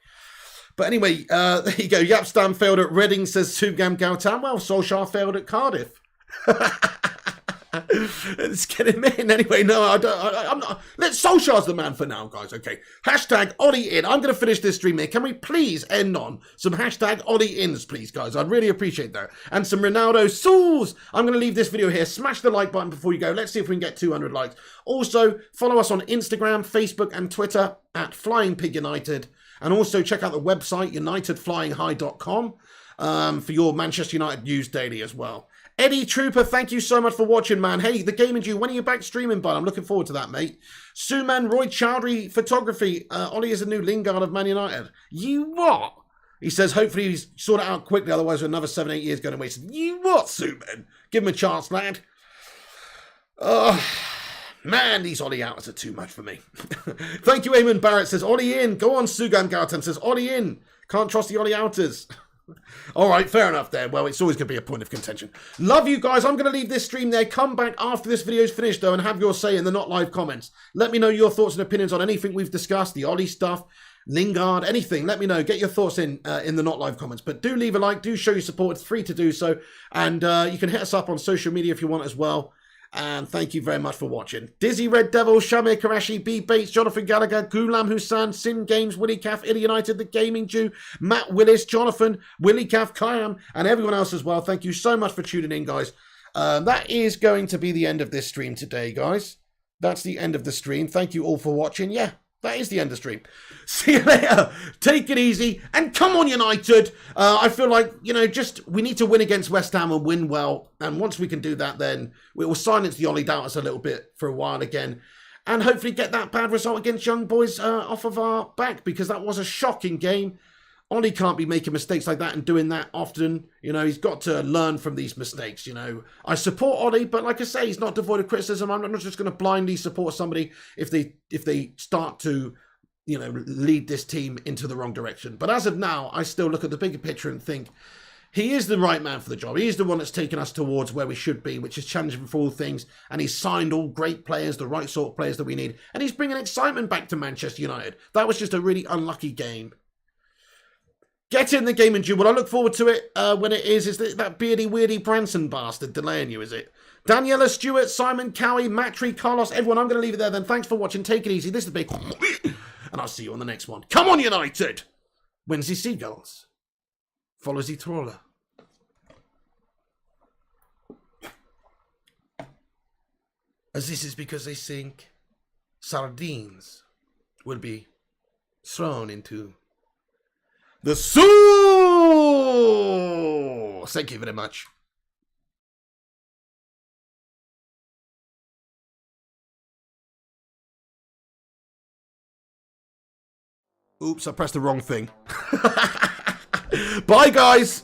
But anyway, there you go. Yapstam failed at Reading, says Sugam Gautam. Well, Solskjaer failed at Cardiff. Let's get him in. Anyway, no, I'm not. Solskjaer's the man for now, guys. Okay. Hashtag Ollie in. I'm going to finish this stream here. Can we please end on some hashtag Ollie ins, please, guys? I'd really appreciate that. And some Ronaldo Souls. I'm going to leave this video here. Smash the like button before you go. Let's see if we can get 200 likes. Also, follow us on Instagram, Facebook, and Twitter at Flying Pig United. And also check out the website, unitedflyinghigh.com, for your Manchester United news daily as well. Eddie Trooper, thank you so much for watching, man. Hey, the Gaming Jew, when are you back streaming, bud? I'm looking forward to that, mate. Suman Roy Chowdhury Photography. Ollie is a new Lingard of Man United. You what? He says, hopefully he's sort it out quickly, otherwise another 7-8 years going to waste. You what, Suman? Give him a chance, lad. Man, these Ollie outers are too much for me. Thank you, Eamon Barrett says, Ollie in. Go on, Sugam Gautam says, Ollie in. Can't trust the Ollie outers. All right, fair enough there. Well, it's always going to be a point of contention. Love you guys. I'm going to leave this stream there. Come back after this video is finished, though, and have your say in the not live comments. Let me know your thoughts and opinions on anything we've discussed, the Ollie stuff, Lingard, anything. Let me know. Get your thoughts in the not live comments. But do leave a like. Do show your support. It's free to do so. And you can hit us up on social media if you want as well. And thank you very much for watching. Dizzy Red Devil, Shamir Karashi, B Bates, Jonathan Gallagher, Gulam Hussain, Sin Games, Willie Caff, Illy United, The Gaming Jew, Matt Willis, Jonathan, Willie Caff, Kayam, and everyone else as well. Thank you so much for tuning in, guys. That is going to be the end of this stream today, guys. That's the end of the stream. Thank you all for watching. Yeah, That is the end of stream. See you later. Take it easy. And come on, United. I feel like, we need to win against West Ham and win well. And once we can do that, then we will silence the Ollie doubters a little bit for a while again. And hopefully get that bad result against Young Boys off of our back, because that was a shocking game. Ollie can't be making mistakes like that and doing that often. He's got to learn from these mistakes, I support Ollie, but like I say, he's not devoid of criticism. I'm not just going to blindly support somebody if they start to, lead this team into the wrong direction. But as of now, I still look at the bigger picture and think he is the right man for the job. He is the one that's taken us towards where we should be, which is challenging for all things. And he's signed all great players, the right sort of players that we need. And he's bringing excitement back to Manchester United. That was just a really unlucky game. Get in the game and Jubal. I look forward to it when it is. Is that beardy, weirdy Branson bastard delaying you, is it? Daniela Stewart, Simon Cowie, Matry, Carlos, everyone. I'm going to leave it there then. Thanks for watching. Take it easy. This is Big. And I'll see you on the next one. Come on, United! Wins the Seagulls. Follows the Trawler. As this is because they think sardines will be thrown into the soup. Thank you very much. Oops, I pressed the wrong thing. Bye, guys.